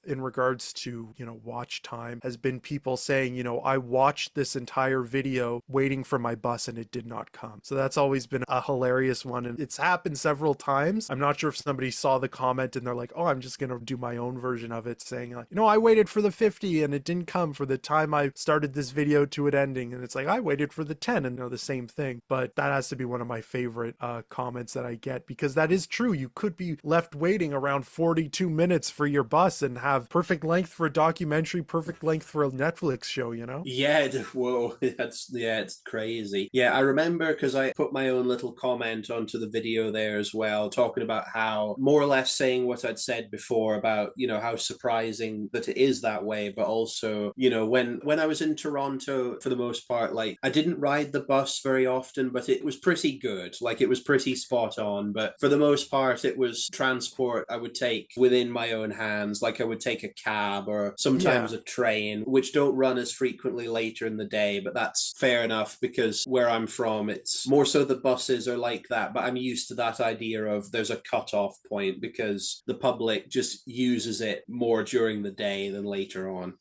in regards to, watch time, has been people saying, I watched this entire video waiting for my bus and it did not come. So that's always been a hilarious one. And it's happened several times. I'm not sure if somebody saw the comment and they're like, oh, I'm just going to do my own version of it, saying, like, I waited for the 50 and it didn't come for the time I started this video to it ending. And it's like, I waited for the 10 and the same thing. But that has to be one of my favorite comments that I get, because that is true. You could be left waiting around 42 minutes for your bus and have perfect length for a documentary, perfect length for a Netflix show, Yeah, whoa, it's crazy. Yeah, I remember because I put my own little comment onto the video there as well, talking about how, more or less saying what I'd said before about, how surprising that it is that way, but also, when I was in Toronto, for the most part, like, I didn't ride the bus very often, but it was pretty good. Like, it was pretty spot on, but for the most part, it was transport I would take within my own hands. Like, I would take a cab or sometimes a train, which don't run as frequently later in the day, but that's fair enough because where I'm from, it's more so the buses are like that. But I'm used to that idea of there's a cutoff point because the public just uses it more during the day than later on,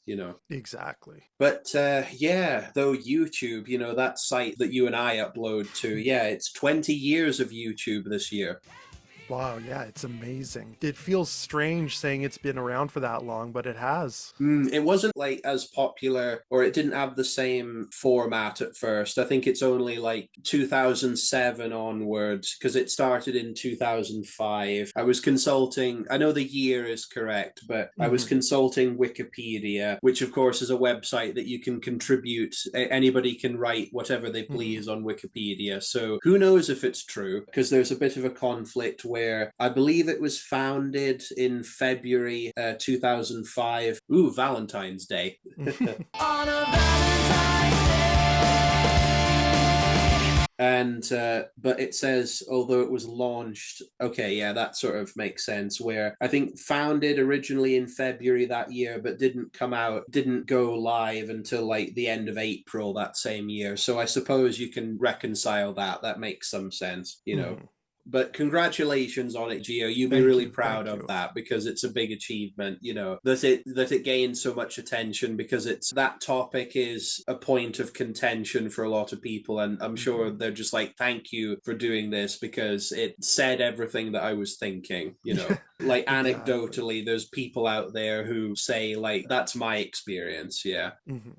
Exactly. But though YouTube, that site that you and I upload to, it's 20 years of YouTube this year. Wow, yeah, it's amazing. It feels strange saying it's been around for that long, but it has. It wasn't like as popular, or it didn't have the same format at first. I think it's only like 2007 onwards, because it started in 2005. I was consulting, I know the year is correct, but I was consulting Wikipedia, which of course is a website that you can contribute. Anybody can write whatever they please on Wikipedia. So who knows if it's true, because there's a bit of a conflict where I believe it was founded in February 2005. Ooh, Valentine's Day. On a Valentine's Day. And but it says, although it was launched, okay, yeah, that sort of makes sense, where I think founded originally in February that year, but didn't go live until like the end of April that same year. So I suppose you can reconcile that. That makes some sense, you know. But congratulations on it, Gio. You'd be really proud of that, because it's a big achievement, you know, that it gained so much attention, because it's that topic is a point of contention for a lot of people. And I'm sure they're just like, thank you for doing this, because it said everything that I was thinking, you know. Like anecdotally, there's people out there who say like, that's my experience. Yeah.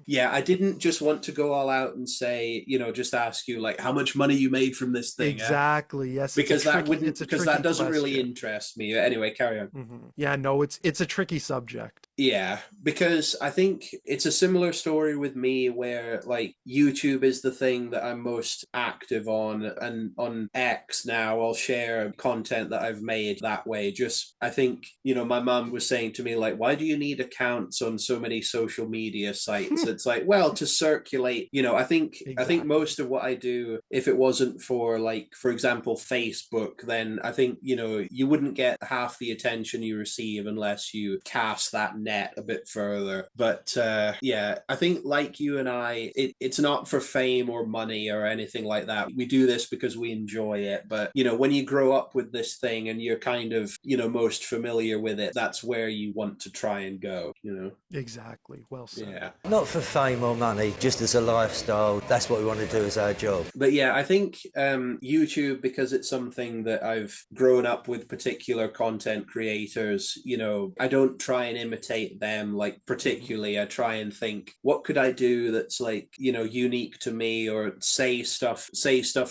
Yeah. I didn't just want to go all out and say, you know, just ask you like how much money you made from this thing. Exactly. Yes. Because that doesn't really interest me. Anyway, carry on. Yeah, no, it's a tricky subject. Yeah, because I think it's a similar story with me, where like YouTube is the thing that I'm most active on, and on X now I'll share content that I've made that way. Just, I think, you know, my mum was saying to me like, why do you need accounts on so many social media sites? It's like, well, to circulate, you know. I think most of what I do, if it wasn't for like, for example, Facebook, then I think, you know, you wouldn't get half the attention you receive unless you cast that net a bit further. But yeah, I think like you and I, it's not for fame or money or anything like that. We do this because we enjoy it. But, you know, when you grow up with this thing and you're kind of, you know, most familiar with it, that's where you want to try and go, you know. Exactly. Well said. Yeah. Not for fame or money, just as a lifestyle. That's what we want to do as our job. But yeah, I think YouTube, because it's something that I've grown up with particular content creators, you know, I don't try and imitate them, like particularly. I try and think, what could I do that's like, you know, unique to me, or say stuff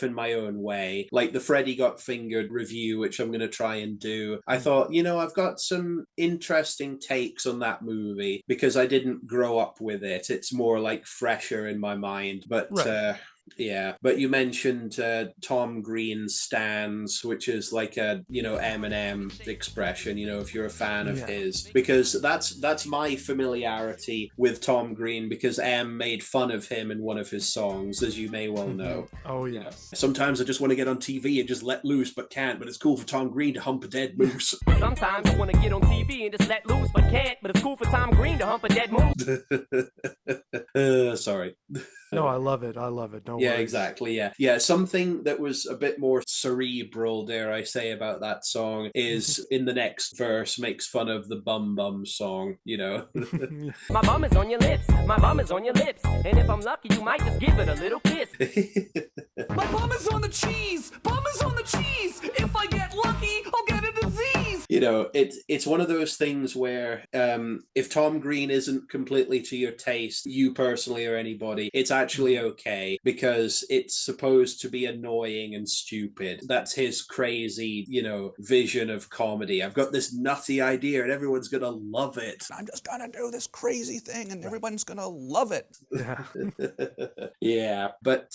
in my own way, like the Freddy Got Fingered review, which I'm going to try and do. I thought, you know, I've got some interesting takes on that movie because I didn't grow up with it. It's more like fresher in my mind. But yeah, but you mentioned Tom Green's stans, which is like a, you know, Eminem expression, you know, if you're a fan of his, because that's my familiarity with Tom Green, because M made fun of him in one of his songs, as you may well know. Oh yes. Sometimes I just want to get on TV and just let loose, but can't. But it's cool for Tom Green to hump a dead moose. Sometimes I want to get on TV and just let loose, but can't. But it's cool for Tom Green to hump a dead moose. Sorry. No, I love it. No yeah, worries. Exactly. Yeah. Something that was a bit more cerebral, dare I say, about that song is in the next verse makes fun of the Bum Bum song, you know. My bum is on your lips. My bum is on your lips. And if I'm lucky, you might just give it a little kiss. My bum is on the cheese. Bum is on the cheese. If I get lucky, I'll get a disease. You know, it's one of those things where if Tom Green isn't completely to your taste, you personally or anybody, it's actually okay, because it's supposed to be annoying and stupid. That's his crazy, you know, vision of comedy. I've got this nutty idea and everyone's gonna love it. I'm just gonna do this crazy thing and everyone's gonna love it. Yeah. Yeah, but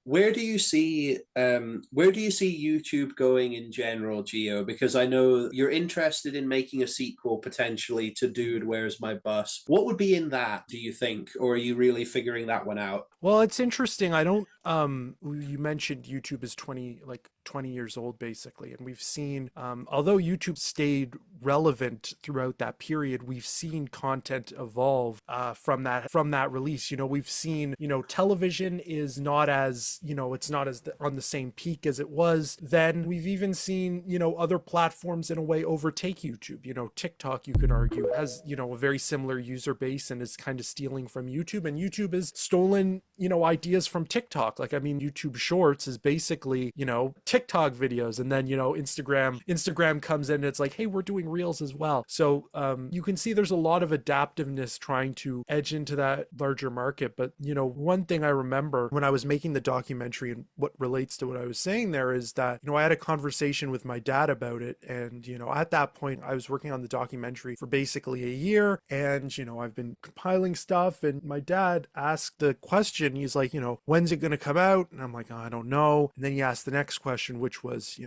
where do you see YouTube going in general, Gio? Because I know you're interested in making a sequel potentially to Dude, Where's My Bus? What would be in that, do you think? Or are you really figuring that one out? Well, it's interesting. I don't you mentioned YouTube is 20 years old basically, and we've seen although YouTube stayed relevant throughout that period, we've seen content evolve from that release. You know, we've seen, you know, television is not as, you know, it's not as on the same peak as it was then. We've even seen, you know, other platforms in a way overtake YouTube. You know, TikTok, you could argue, has, you know, a very similar user base and is kind of stealing from YouTube, and YouTube has stolen, you know, ideas from TikTok. Like, I mean, YouTube Shorts is basically, you know, TikTok videos, and then, you know, Instagram comes in and it's like, hey, we're doing Reels as well. So you can see there's a lot of adaptiveness trying to edge into that larger market. But, you know, one thing I remember when I was making the documentary, and what relates to what I was saying there, is that, you know, I had a conversation with my dad about it, and, you know, at that point I was working on the documentary for basically a year, and, you know, I've been compiling stuff, and my dad asked the question, he's like, you know, when's it going to it come out? And I'm like, oh, I don't know. And then he asked the next question, which was,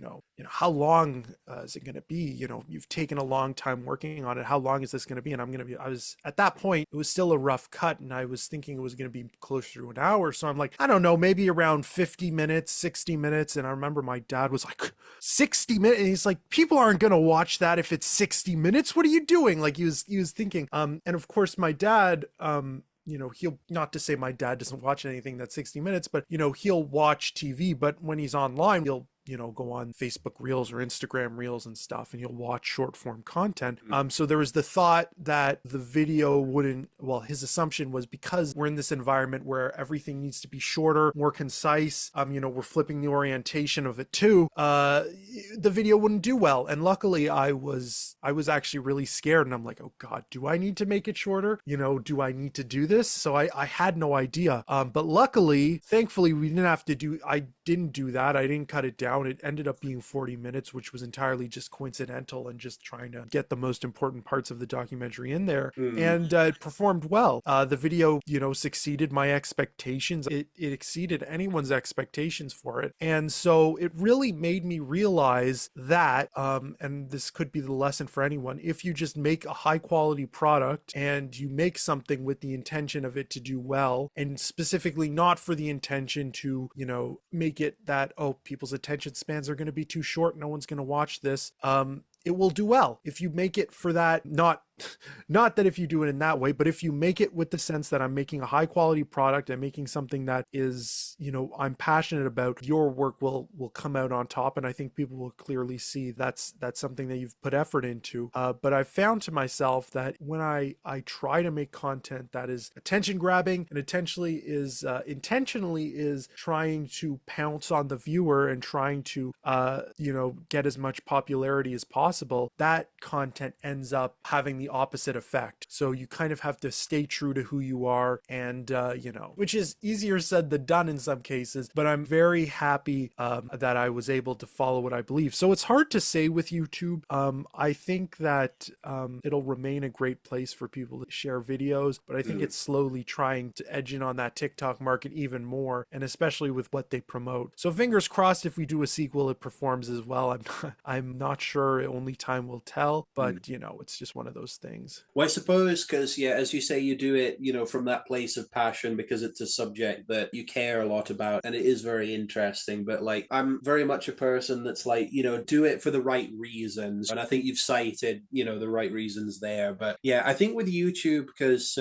how long is it going to be? You've taken a long time working on it. How long is this going to be? And I was at that point, it was still a rough cut. And I was thinking it was going to be closer to an hour. So I'm like, I don't know, maybe around 50 minutes, 60 minutes. And I remember my dad was like, 60 minutes. And he's like, people aren't going to watch that if it's 60 minutes. What are you doing? Like he was thinking, and of course my dad, he'll, not to say my dad doesn't watch anything that's 60 minutes, but, he'll watch TV, but when he's online, he'll go on Facebook Reels or Instagram Reels and stuff, and you'll watch short form content. So there was the thought that the video wouldn't, his assumption was because we're in this environment where everything needs to be shorter, more concise, we're flipping the orientation of it too, the video wouldn't do well. And luckily I was actually really scared, and I'm like, oh God, do I need to make it shorter? Do I need to do this? So I had no idea. But luckily, thankfully, I didn't do that. I didn't cut it down. It ended up being 40 minutes, which was entirely just coincidental and just trying to get the most important parts of the documentary in there. And it performed well. The video, succeeded my expectations. It exceeded anyone's expectations for it. And so it really made me realize that, and this could be the lesson for anyone, if you just make a high quality product and you make something with the intention of it to do well, and specifically not for the intention to, make it that, people's attention spans are going to be too short, no one's going to watch this, it will do well. If you make it for that, not that if you do it in that way, but if you make it with the sense that I'm making a high quality product and making something that is, I'm passionate about, your work will come out on top. And I think people will clearly see that's something that you've put effort into. But I've found to myself that when I try to make content that is attention grabbing and intentionally is trying to pounce on the viewer and trying to, get as much popularity as possible, that content ends up having the opposite effect. So you kind of have to stay true to who you are, and which is easier said than done in some cases, but I'm very happy that I was able to follow what I believe. So it's hard to say with YouTube. I think that it'll remain a great place for people to share videos, but I think it's slowly trying to edge in on that TikTok market even more, and especially with what they promote. So fingers crossed, if we do a sequel, it performs as well. I'm not sure, only time will tell, but it's just one of those things. Well, I suppose because, as you say, you do it, from that place of passion because it's a subject that you care a lot about and it is very interesting. But like, I'm very much a person that's like, do it for the right reasons. And I think you've cited, the right reasons there. But I think with YouTube, because,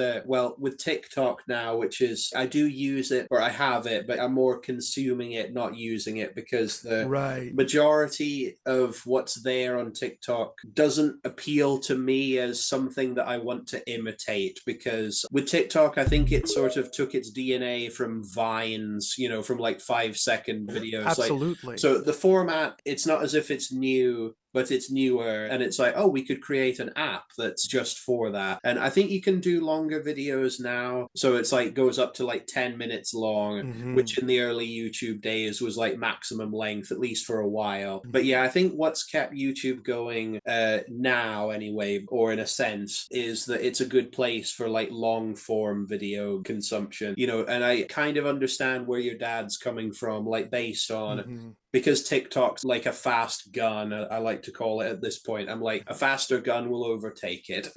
with TikTok now, which is, I do use it, or I have it, but I'm more consuming it, not using it, because the majority of what's there on TikTok doesn't appeal to me as something that I want to imitate, because with TikTok, I think it sort of took its DNA from Vines, from like 5-second videos. Absolutely. So the format, it's not as if it's new, but it's newer, and it's like, we could create an app that's just for that. And I think you can do longer videos now. So it's like goes up to like 10 minutes long, which in the early YouTube days was like maximum length, at least for a while. But I think what's kept YouTube going now anyway, or in a sense, is that it's a good place for like long form video consumption, and I kind of understand where your dad's coming from, like based on because TikTok's like a fast gun, I like to call it at this point. I'm like, a faster gun will overtake it.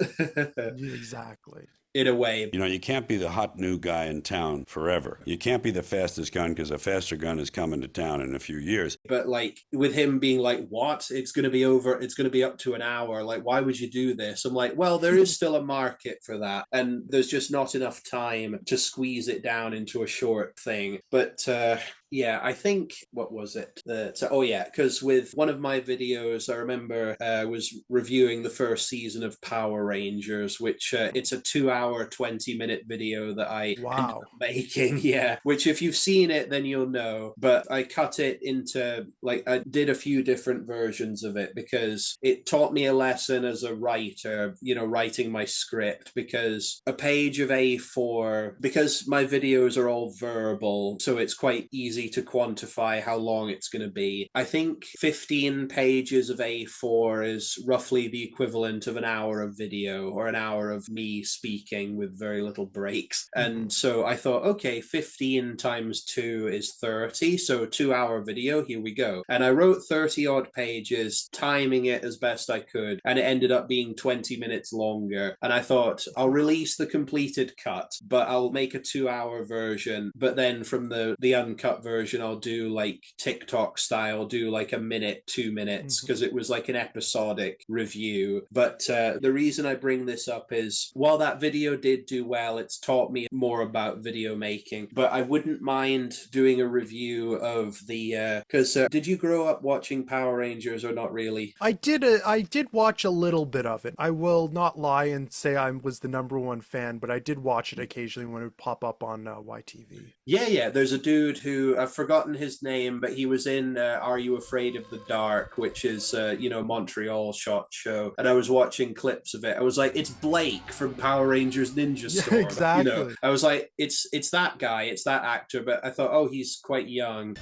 Exactly. In a way. You can't be the hot new guy in town forever. You can't be the fastest gun because a faster gun is coming to town in a few years. But like with him being like, what? It's going to be up to an hour. Like, why would you do this? I'm like, well, there is still a market for that. And there's just not enough time to squeeze it down into a short thing. But I think, what was it? Because with one of my videos, I remember was reviewing the first season of Power Rangers, which it's a 2-hour, 20-minute video that I ended up making. Which if you've seen it, then you'll know. But I cut it into, like, I did a few different versions of it because it taught me a lesson as a writer, writing my script, because a page of A4, because my videos are all verbal, so it's quite easy easy to quantify how long it's going to be. I think 15 pages of A4 is roughly the equivalent of an hour of video or an hour of me speaking with very little breaks. And so I thought, okay, 15 times 2 is 30. So 2-hour video, here we go. And I wrote 30 odd pages, timing it as best I could. And it ended up being 20 minutes longer. And I thought, I'll release the completed cut, but I'll make a 2-hour version. But then from the uncut version, I'll do like TikTok style, do like a minute, 2 minutes, because it was like an episodic review. But the reason I bring this up is while that video did do well, it's taught me more about video making. But I wouldn't mind doing a review of the because did you grow up watching Power Rangers or not really? I did watch a little bit of it. I will not lie and say I was the number one fan, but I did watch it occasionally when it would pop up on YTV. Yeah. There's a dude who I've forgotten his name, but he was in Are You Afraid of the Dark, which is Montreal shot show, and I was watching clips of it. I was like, it's Blake from Power Rangers Ninja Storm. Yeah, exactly. I was like, it's that guy, it's that actor, but I thought, oh, he's quite young.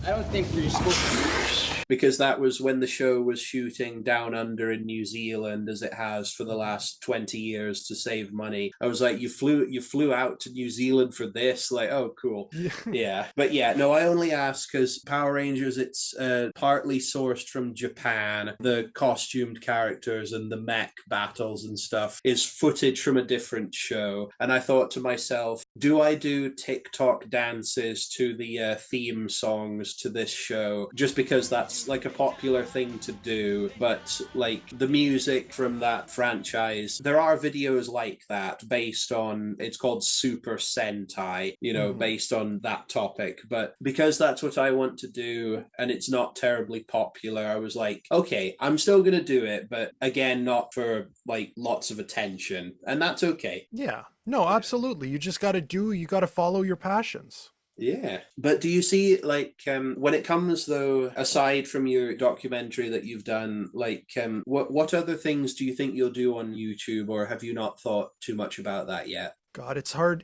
I don't think we're supposed to. Because that was when the show was shooting down under in New Zealand, as it has for the last 20 years to save money. I was like, you flew out to New Zealand for this? Like, oh, cool. Yeah. But yeah, no, I only ask because Power Rangers, it's partly sourced from Japan. The costumed characters and the mech battles and stuff is footage from a different show. And I thought to myself, do I do TikTok dances to the theme songs to this show? Just because that's like a popular thing to do, but like the music from that franchise, there are videos like that based on, it's called Super Sentai, based on that topic. But because that's what I want to do and it's not terribly popular, I was like, okay, I'm still gonna do it, but again, not for like lots of attention, and that's okay. Yeah, no, absolutely. You just got to follow your passions. Yeah. But do you see, like, when it comes, though, aside from your documentary that you've done, like, what other things do you think you'll do on YouTube, or have you not thought too much about that yet? God, it's hard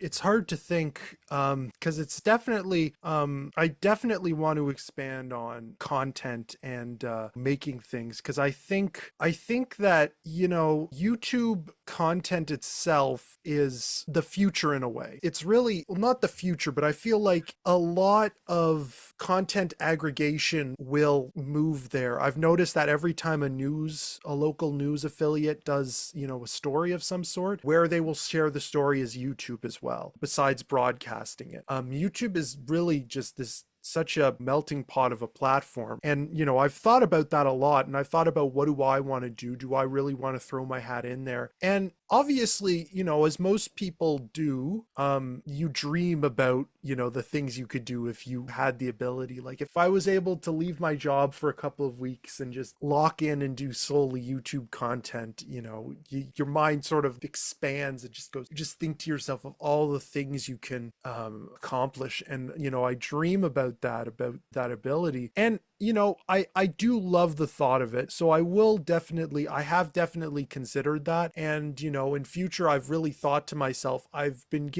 to think, because it's definitely, I definitely want to expand on content and making things, because I think that, YouTube content itself is the future in a way. It's really, well, not the future, but I feel like a lot of content aggregation will move there. I've noticed that every time a local news affiliate does, a story of some sort, where they will share the story is YouTube as well, besides broadcasting it. YouTube is really just such a melting pot of a platform. And, I've thought about that a lot, and I've thought about, what do I want to do? Do I really want to throw my hat in there? And obviously, as most people do, you dream about, the things you could do if you had the ability. Like if I was able to leave my job for a couple of weeks and just lock in and do solely YouTube content, your mind sort of expands. It just goes, you just think to yourself of all the things you can accomplish. And, I dream about that ability. And, I do love the thought of it. So I have definitely considered that. And, in future, I've really thought to myself, I've been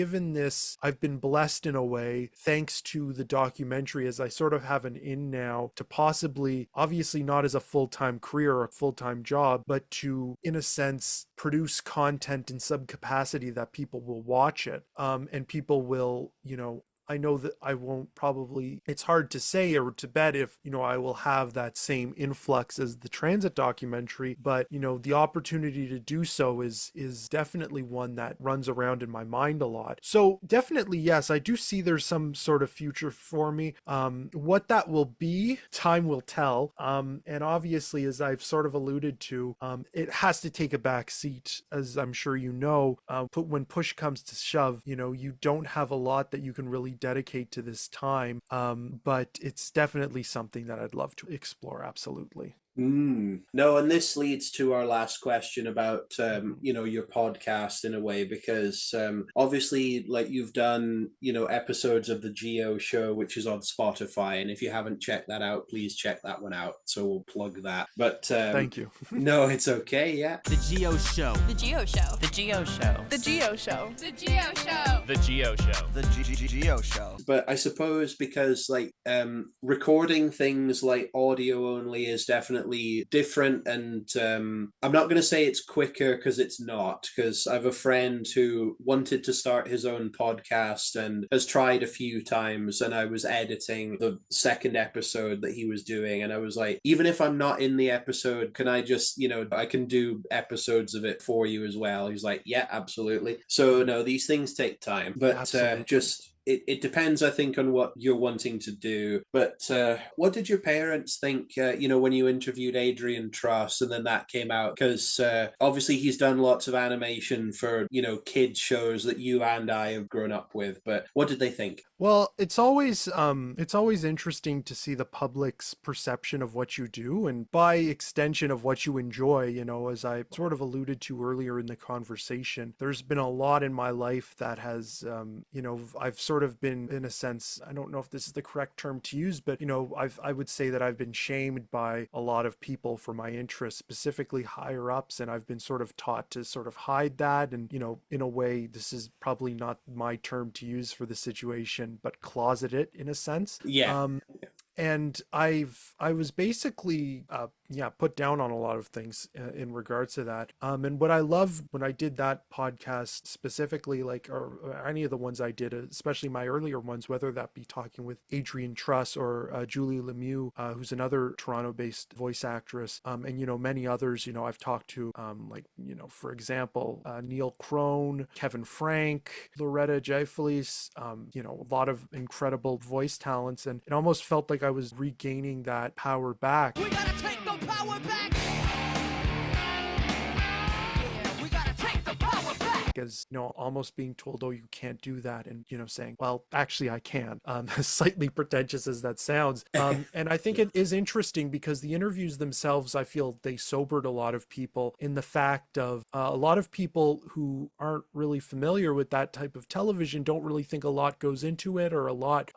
blessed in a way, thanks to the documentary, as I sort of have an in now to possibly, obviously not as a full-time career or a full-time job, but to, in a sense, produce content in some capacity that people will watch it. And people will, I know that I won't probably, it's hard to say or to bet if, I will have that same influx as the transit documentary, but, the opportunity to do so is definitely one that runs around in my mind a lot. So definitely, yes, I do see there's some sort of future for me. What that will be, time will tell. And obviously, as I've sort of alluded to, it has to take a back seat, as I'm sure when push comes to shove, you don't have a lot that you can really dedicate to this time, but it's definitely something that I'd love to explore. Absolutely. No, and this leads to our last question about your podcast in a way, because obviously, like, you've done episodes of the Geo Show, which is on Spotify, and if you haven't checked that out, please check that one out. So we'll plug that. But thank you. No, it's okay. Yeah. The Geo Show. The Geo Show. The Geo Show. The Geo Show. The Geo Show. The Geo Show. The Geo Show. But I suppose because recording things like audio only is definitely different, and I'm not going to say it's quicker, because it's not, because I have a friend who wanted to start his own podcast and has tried a few times, and I was editing the second episode that he was doing, and I was like, even if I'm not in the episode, can I just I can do episodes of it for you as well? He's like, yeah, absolutely. So no, these things take time, but it depends, I think, on what you're wanting to do. But what did your parents think, when you interviewed Adrian Truss and then that came out? Because obviously he's done lots of animation for, kids shows that you and I have grown up with. But what did they think? Well, it's always interesting to see the public's perception of what you do, and by extension of what you enjoy. As I sort of alluded to earlier in the conversation, there's been a lot in my life that has, I've sort of been, in a sense, I don't know if this is the correct term to use, but I would say that I've been shamed by a lot of people for my interests, specifically higher ups, and I've been sort of taught to sort of hide that, and in a way, this is probably not my term to use for the situation, but closet it in a sense. Yeah. And I was basically put down on a lot of things in regards to that. And what I love when I did that podcast specifically, or any of the ones I did, especially my earlier ones, whether that be talking with Adrian Truss or Julie Lemieux, who's another Toronto-based voice actress, and many others. I've talked to for example, Neil Crone, Kevin Frank, Loretta J. Felice, a lot of incredible voice talents, and it almost felt like I was regaining that power back. We gotta take the power back. As almost being told, oh, you can't do that, and saying, well, actually I can, as slightly pretentious as that sounds. And I think it is interesting because the interviews themselves, I feel they sobered a lot of people, in the fact of a lot of people who aren't really familiar with that type of television don't really think a lot goes into it, or a lot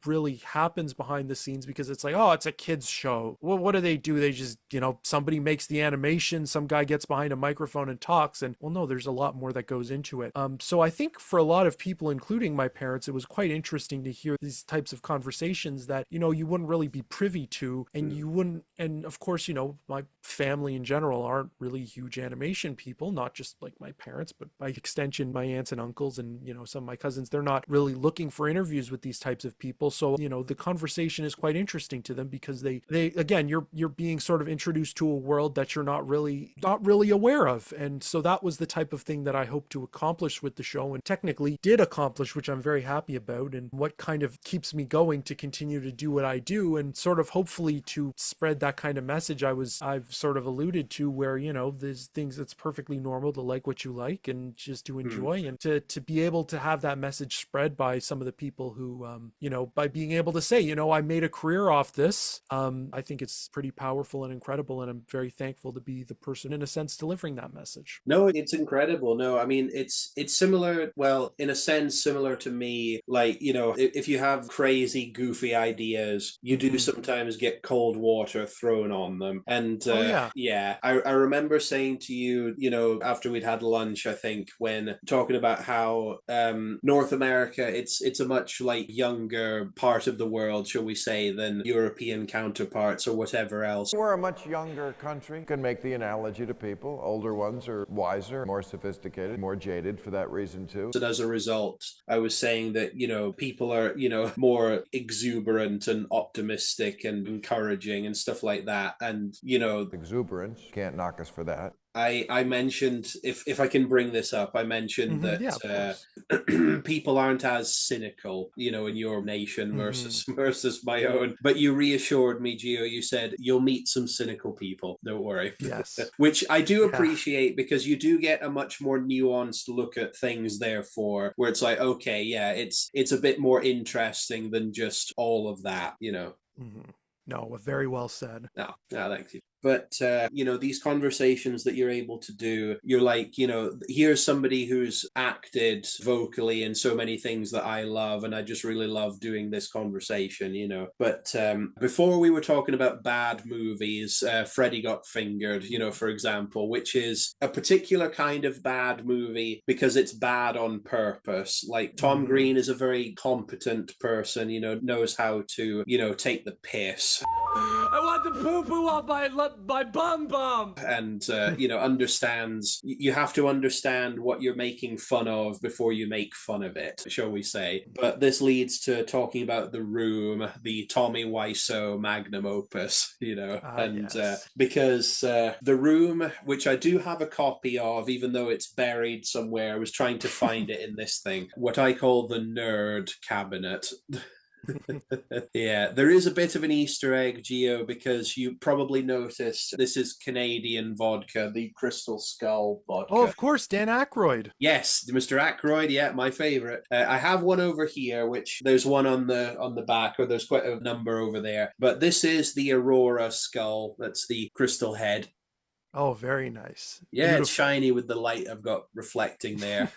really happens behind the scenes, because it's like, oh, it's a kids show. Well, what do? They just, somebody makes the animation, some guy gets behind a microphone and talks, and well, no, there's a lot more that goes into it. So I think for a lot of people, including my parents, it was quite interesting to hear these types of conversations that, you wouldn't really be privy to, and you wouldn't, and of course, my family in general aren't really huge animation people, not just like my parents, but by extension, my aunts and uncles and, some of my cousins, they're not really looking for interviews with these types of people. So, the conversation is quite interesting to them, because they again, you're being sort of introduced to a world that you're not really aware of. And so that was the type of thing that I hope to accomplish with the show, and technically did accomplish, which I'm very happy about, and what kind of keeps me going to continue to do what I do, and sort of hopefully to spread that kind of message I've sort of alluded to, where there's things that's perfectly normal to like what you like and just to enjoy, and to be able to have that message spread by some of the people who by being able to say, I made a career off this. I think it's pretty powerful and incredible, and I'm very thankful to be the person, in a sense, delivering that message. No, it's incredible. No, I mean, it's similar, well, in a sense, similar to me. Like, if you have crazy, goofy ideas, you do sometimes get cold water thrown on them. And I remember saying to you, after we'd had lunch, I think, when talking about how North America, it's a much younger part of the world, shall we say, than European counterparts or whatever else. We're a much younger country. You can make the analogy to people. Older ones are wiser, more sophisticated, more jaded for that reason too. And as a result, I was saying that, people are, more exuberant and optimistic and encouraging and stuff like that. And, exuberance, can't knock us for that. I mentioned, if I can bring this up, I mentioned that people aren't as cynical, in your nation versus my own. But you reassured me, Gio. You said you'll meet some cynical people. Don't worry. Yes. Which I do appreciate, because you do get a much more nuanced look at things, therefore, where it's like, okay, yeah, it's a bit more interesting than just all of that, No, very well said. No, thank you. But, these conversations that you're able to do, you're like, here's somebody who's acted vocally in so many things that I love, and I just really love doing this conversation, But before we were talking about bad movies, Freddy Got Fingered, for example, which is a particular kind of bad movie because it's bad on purpose. Like Tom Green is a very competent person, knows how to, take the piss. I want the poo-poo off my bum. And, understands, you have to understand what you're making fun of before you make fun of it, shall we say. But this leads to talking about The Room, the Tommy Wiseau magnum opus, because The Room, which I do have a copy of, even though it's buried somewhere, I was trying to find it in this thing, what I call the nerd cabinet. Yeah, there is a bit of an Easter egg, Gio, because you probably noticed this is Canadian vodka, the Crystal Skull vodka. Oh, of course, Dan Aykroyd. Yes, Mr. Aykroyd, yeah, my favorite. I have one over here, which there's one on the back, or there's quite a number over there. But this is the Aurora Skull. That's the crystal head. Oh, very nice. Yeah, Beautiful. It's shiny with the light I've got reflecting there.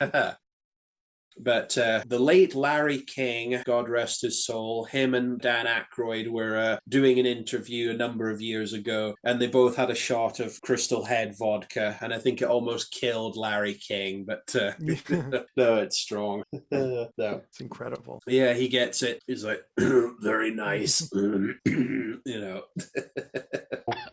But the late Larry King, God rest his soul, him and Dan Aykroyd were doing an interview a number of years ago, and they both had a shot of Crystal Head vodka, and I think it almost killed Larry King, but no, it's strong. No. It's incredible. Yeah, he gets it. He's like, very nice.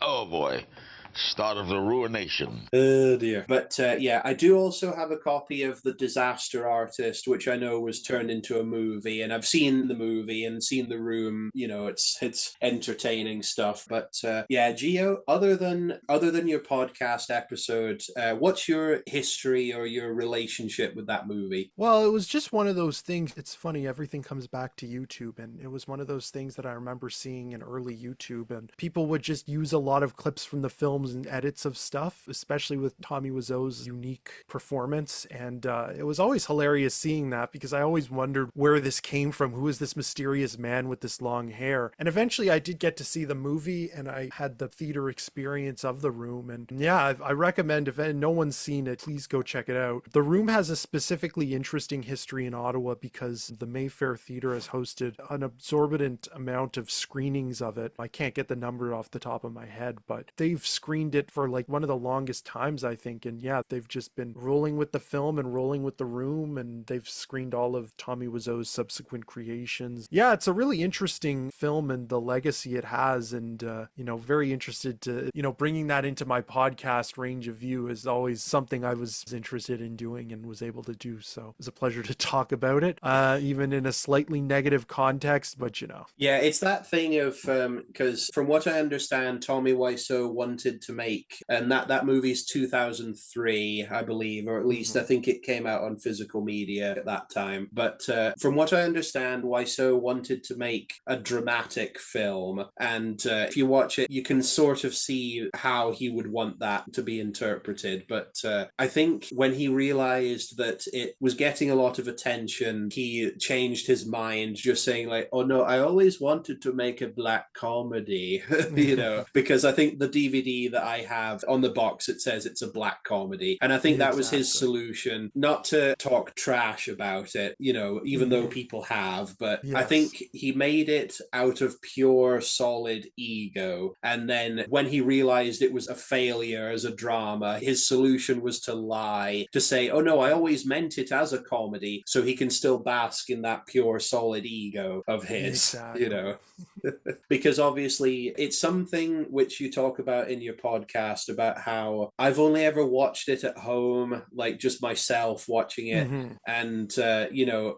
Oh, boy. Start of the ruination. Oh dear. But I do also have a copy of The Disaster Artist, which I know was turned into a movie, and I've seen the movie and seen The Room. It's entertaining stuff. But Gio, other than your podcast episode, what's your history or your relationship with that movie? Well, it was just one of those things. It's funny, everything comes back to YouTube, and it was one of those things that I remember seeing in early YouTube, and people would just use a lot of clips from the film and edits of stuff, especially with Tommy Wiseau's unique performance. And it was always hilarious seeing that, because I always wondered where this came from. Who is this mysterious man with this long hair? And eventually I did get to see the movie, and I had the theater experience of The Room. And yeah, I recommend, if no one's seen it, please go check it out. The Room has a specifically interesting history in Ottawa because the Mayfair Theater has hosted an exorbitant amount of screenings of it. I can't get the number off the top of my head, but they've screened it for like one of the longest times, I think. And yeah, they've just been rolling with the film and rolling with The Room, and they've screened all of Tommy Wiseau's subsequent creations. Yeah, it's a really interesting film and the legacy it has, and very interested to, bringing that into my podcast range of view is always something I was interested in doing and was able to do. So it was a pleasure to talk about it, even in a slightly negative context, but Yeah, it's that thing of, because from what I understand, Tommy Wiseau wanted to make, and that movie's 2003, I believe, or at least I think it came out on physical media at that time. But from what I understand, Wiseau wanted to make a dramatic film, and if you watch it, you can sort of see how he would want that to be interpreted. But I think when he realized that it was getting a lot of attention, he changed his mind, just saying like, oh no, I always wanted to make a black comedy, because I think the DVD that I have on the box, it says it's a black comedy, and I think that was his solution, not to talk trash about it, even though people have, but I think he made it out of pure solid ego, and then when he realized it was a failure as a drama, his solution was to lie, to say, oh no, I always meant it as a comedy, so he can still bask in that pure solid ego of his. Because obviously it's something which you talk about in your podcast, about how I've only ever watched it at home, like just myself watching it, and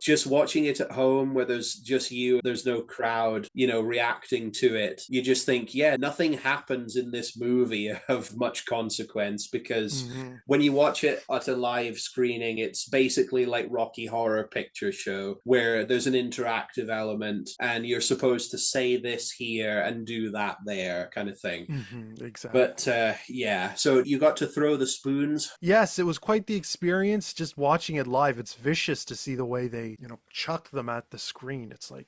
just watching it at home where there's just you, there's no crowd reacting to it, you just think, yeah, nothing happens in this movie of much consequence, because when you watch it at a live screening, it's basically like Rocky Horror Picture Show, where there's an interactive element and you're supposed to say this here and do that there, kind of thing. Exactly. But so you got to throw the spoons. Yes, it was quite the experience just watching it live. It's vicious to see the way they chuck them at the screen. It's like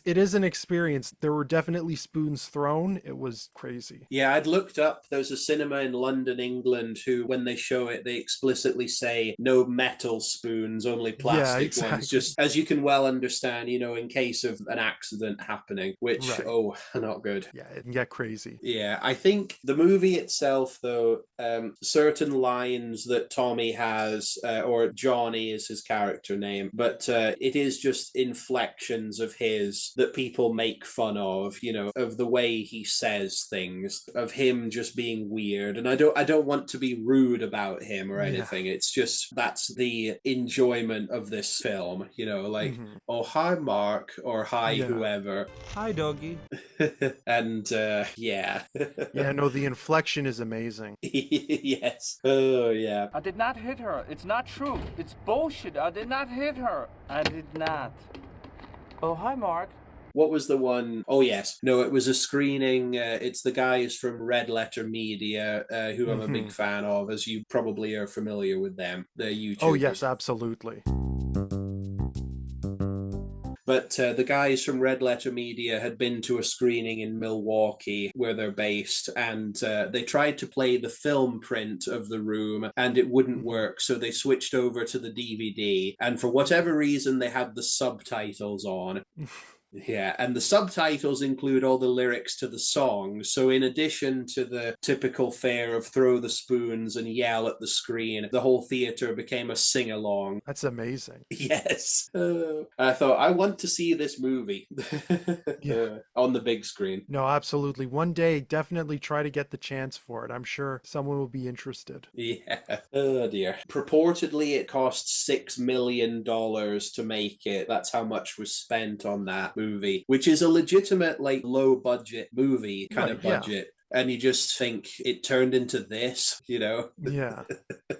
It is an experience. There were definitely spoons thrown. It was crazy. Yeah, I'd looked up, there's a cinema in London, England, who, when they show it, they explicitly say no metal spoons, only plastic exactly. ones. Just as you can well understand, in case of an accident happening, which, not good. Yeah, it can get crazy. Yeah, I think the movie itself, though, certain lines that Tommy has, or Johnny is his character name, but it is just inflections of his that people make fun of, of the way he says things, of him just being weird. And I don't want to be rude about him or anything. It's just that's the enjoyment of this film, oh, hi Mark, or hi whoever. Hi doggy. And yeah. Yeah, no, the inflection is amazing. Yes. Oh yeah. I did not hit her. It's not true. It's bullshit. I did not hit her. I did not. Oh, hi Mark. What was the one? Oh, yes. No, it was a screening. It's the guys from Red Letter Media, who I'm a big fan of, as you probably are familiar with them. They're YouTubers. Oh, yes, absolutely. But the guys from Red Letter Media had been to a screening in Milwaukee, where they're based, and they tried to play the film print of The Room, and it wouldn't work, so they switched over to the DVD, and for whatever reason, they had the subtitles on. Yeah, and the subtitles include all the lyrics to the song. So in addition to the typical fare of throw the spoons and yell at the screen, the whole theater became a sing-along. That's amazing. Yes. I thought, I want to see this movie on the big screen. No, absolutely. One day, definitely try to get the chance for it. I'm sure someone will be interested. Yeah. Oh, dear. Purportedly, it cost $6 million to make it. That's how much was spent on that movie, which is a legitimate, low budget movie kind of budget. And you just think it turned into this, Yeah. Yeah,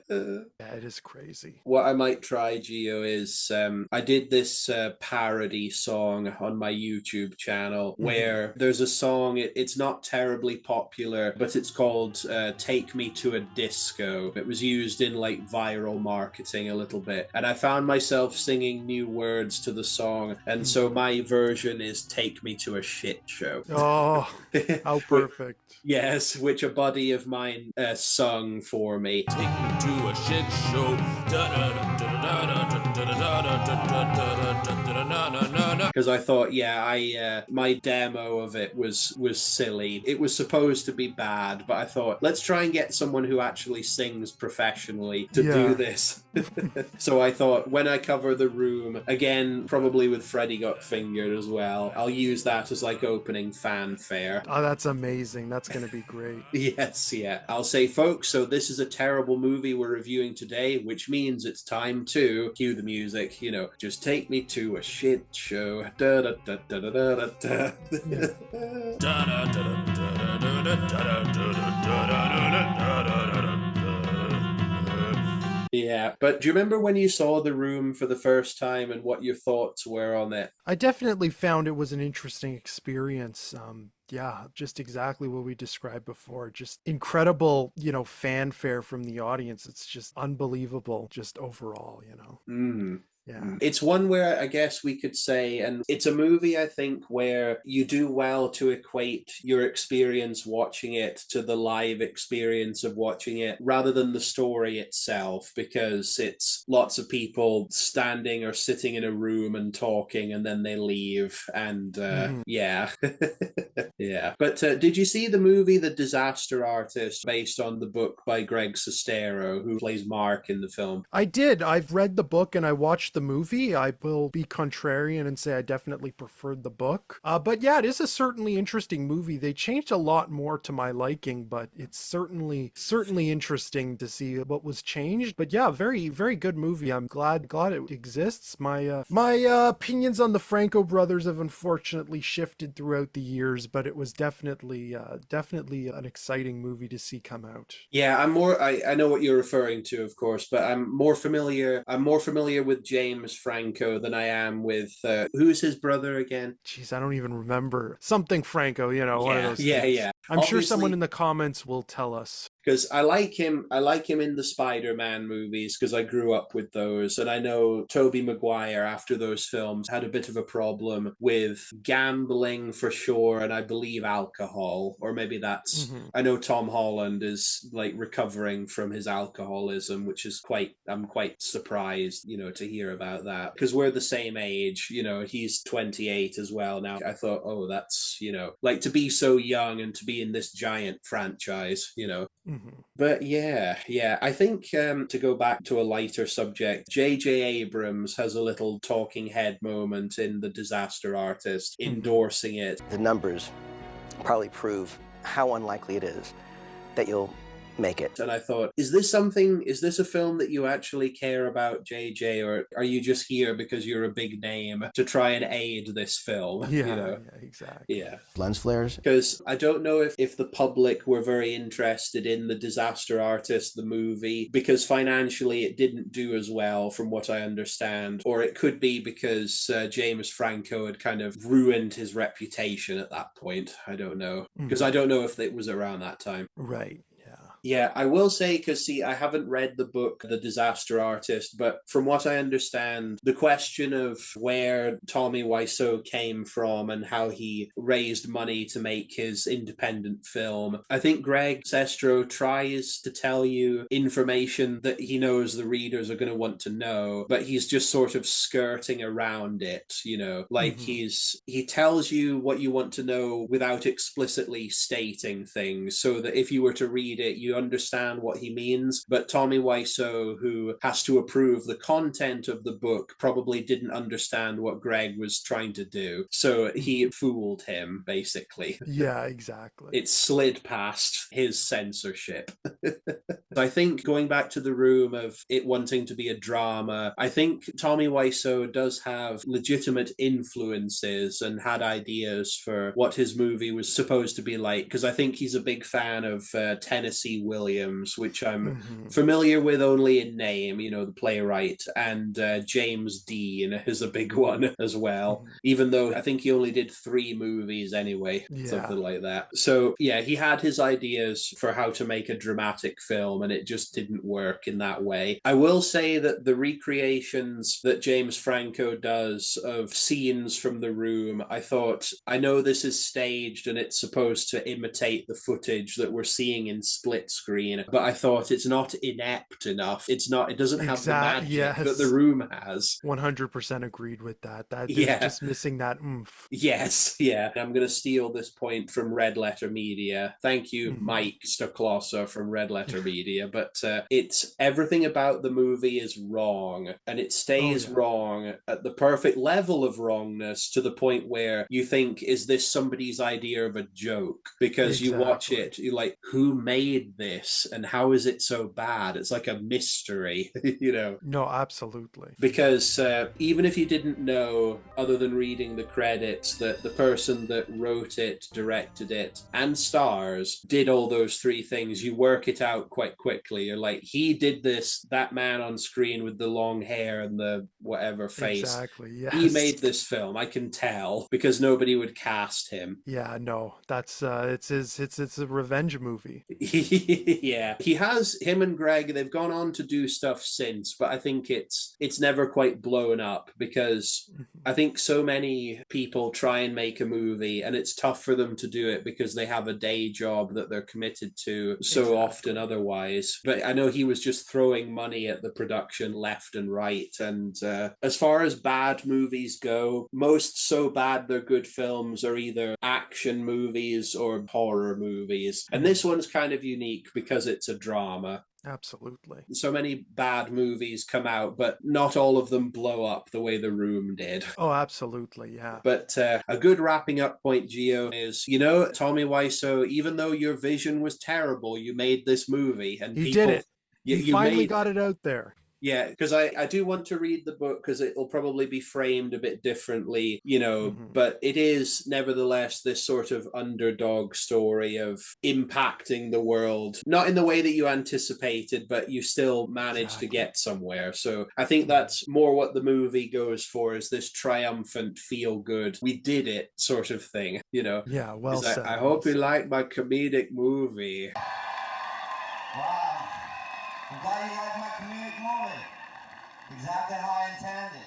it is crazy. What I might try, Gio, is I did this parody song on my YouTube channel where there's a song, it's not terribly popular, but it's called Take Me to a Disco. It was used in viral marketing a little bit. And I found myself singing new words to the song. And so my version is Take Me to a Shit Show. Oh, how perfect. Yes, which a buddy of mine sung for me. Take me to a shit show. Because I thought, my demo of it was silly. It was supposed to be bad, but I thought, let's try and get someone who actually sings professionally to do this. So I thought, when I cover The Room, again, probably with Freddy Got Fingered as well, I'll use that as opening fanfare. Oh, that's amazing. That's going to be great. Yes, yeah. I'll say, folks, so this is a terrible movie we're reviewing today, which means it's time to cue the music, just take me to a shit show. Da da da da da da da. Yeah, but do you remember when you saw The Room for the first time and what your thoughts were on it? I definitely found it was an interesting experience. Yeah, just exactly what we described before. Just incredible, fanfare from the audience. It's just unbelievable, just overall, Yeah. It's one where I guess we could say, and it's a movie, I think, where you do well to equate your experience watching it to the live experience of watching it rather than the story itself, because it's lots of people standing or sitting in a room and talking and then they leave. And yeah. Yeah. But did you see the movie The Disaster Artist, based on the book by Greg Sestero, who plays Mark in the film? I did. I've read the book and I watched the movie. I will be contrarian and say I definitely preferred the book. But yeah, it is a certainly interesting movie. They changed a lot more to my liking, but it's certainly interesting to see what was changed. But yeah, very, very good movie. I'm glad it exists. My opinions on the Franco brothers have unfortunately shifted throughout the years, but it was definitely an exciting movie to see come out. Yeah, I know what you're referring to, of course, but I'm more familiar with James Franco than I am with who's his brother again? Jeez, I don't even remember. Something Franco, one of those things. Yeah. I'm sure someone in the comments will tell us. Because I like him in the Spider-Man movies because I grew up with those, and I know Tobey Maguire after those films had a bit of a problem with gambling for sure, and I believe alcohol, or maybe that's I know Tom Holland is like recovering from his alcoholism, which is I'm quite surprised, to hear about that, because we're the same age, he's 28 as well now. I thought, oh, that's, like, to be so young and to be in this giant franchise, But yeah, I think to go back to a lighter subject, J.J. Abrams has a little talking head moment in The Disaster Artist, endorsing it. The numbers probably prove how unlikely it is that you'll make it. And I thought, is this a film that you actually care about, JJ, or are you just here because you're a big name to try and aid this film? Yeah, exactly. Yeah. Lens flares? Because I don't know if the public were very interested in The Disaster Artist, the movie, because financially it didn't do as well from what I understand, or it could be because James Franco had kind of ruined his reputation at that point. I don't know. Because I don't know if it was around that time. Right. Yeah, I will say, because, I haven't read the book, The Disaster Artist, but from what I understand, the question of where Tommy Wiseau came from and how he raised money to make his independent film, I think Greg Sestero tries to tell you information that he knows the readers are going to want to know, but he's just sort of skirting around it, like he tells you what you want to know without explicitly stating things, so that if you were to read it, you understand what he means. But Tommy Wiseau, who has to approve the content of the book, probably didn't understand what Greg was trying to do. So he fooled him, basically. Yeah, exactly. It slid past his censorship. I think going back to the room of it wanting to be a drama, I think Tommy Wiseau does have legitimate influences and had ideas for what his movie was supposed to be like, because I think he's a big fan of Tennessee Williams, which I'm familiar with only in name, the playwright, and James Dean is a big one as well, even though I think he only did 3 movies anyway, something like that. So yeah, he had his ideas for how to make a dramatic film, and it just didn't work in that way. I will say that the recreations that James Franco does of scenes from The Room, I know this is staged and it's supposed to imitate the footage that we're seeing in split screen, but I thought it's not inept enough. It doesn't have the magic that The Room has. 100% agreed with that. It's just missing that oomph. Yes, yeah. I'm going to steal this point from Red Letter Media. Thank you, Mike Stoklosa from Red Letter Media. But it's everything about the movie is wrong, and it stays wrong at the perfect level of wrongness, to the point where you think, is this somebody's idea of a joke? Because you watch it, you're like, who made this and how is it so bad? It's like a mystery, No, absolutely. Because even if you didn't know, other than reading the credits, that the person that wrote it, directed it, and stars did all those 3 things, you work it out quite quickly. You're like, he did this, that man on screen with the long hair and the whatever face. Exactly, yes. He made this film, I can tell, because nobody would cast him. Yeah, no, that's it's a revenge movie. Yeah, him and Greg, they've gone on to do stuff since, but I think it's never quite blown up, because I think so many people try and make a movie and it's tough for them to do it because they have a day job that they're committed to so often otherwise. But I know he was just throwing money at the production left and right, and as far as bad movies go, most so bad they're good films are either action movies or horror movies, and this one's kind of unique because it's a drama. Absolutely. So many bad movies come out, but not all of them blow up the way The Room did. Oh, absolutely, yeah. But a good wrapping up point, Gio, is, Tommy Wiseau, even though your vision was terrible, you made this movie. And he did it. You finally got it out there. Yeah, because I do want to read the book because it'll probably be framed a bit differently, but it is nevertheless this sort of underdog story of impacting the world, not in the way that you anticipated, but you still managed to get somewhere. So I think that's more what the movie goes for, is this triumphant, feel good, we did it sort of thing, Yeah, well said. I hope you like my comedic movie. Wow. I'm glad you like my comedic movie. Exactly how I intended.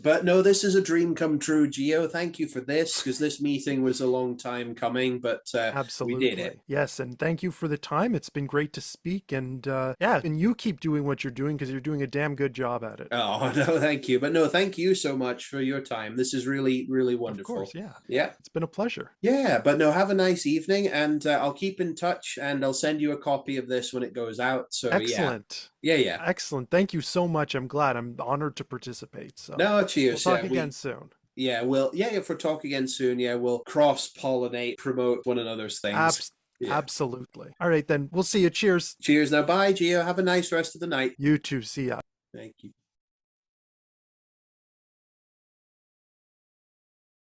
But no, this is a dream come true, Gio. Thank you for this, because this meeting was a long time coming, but Absolutely. we did it. Yes, and thank you for the time. It's been great to speak, and and you keep doing what you're doing, because you're doing a damn good job at it. Oh, no, thank you. But no, thank you so much for your time. This is really, really wonderful. Of course, yeah. Yeah. It's been a pleasure. Yeah, but no, have a nice evening, and I'll keep in touch, and I'll send you a copy of this when it goes out. So Excellent. Yeah. Excellent. Thank you so much. I'm glad. I'm honored to participate. So no, cheers. We'll talk again soon. Yeah, if we'll talk again soon, we'll cross-pollinate, promote one another's things. Absolutely. All right, then. We'll see you. Cheers. Cheers. Now, bye, Gio. Have a nice rest of the night. You too. See ya. Thank you.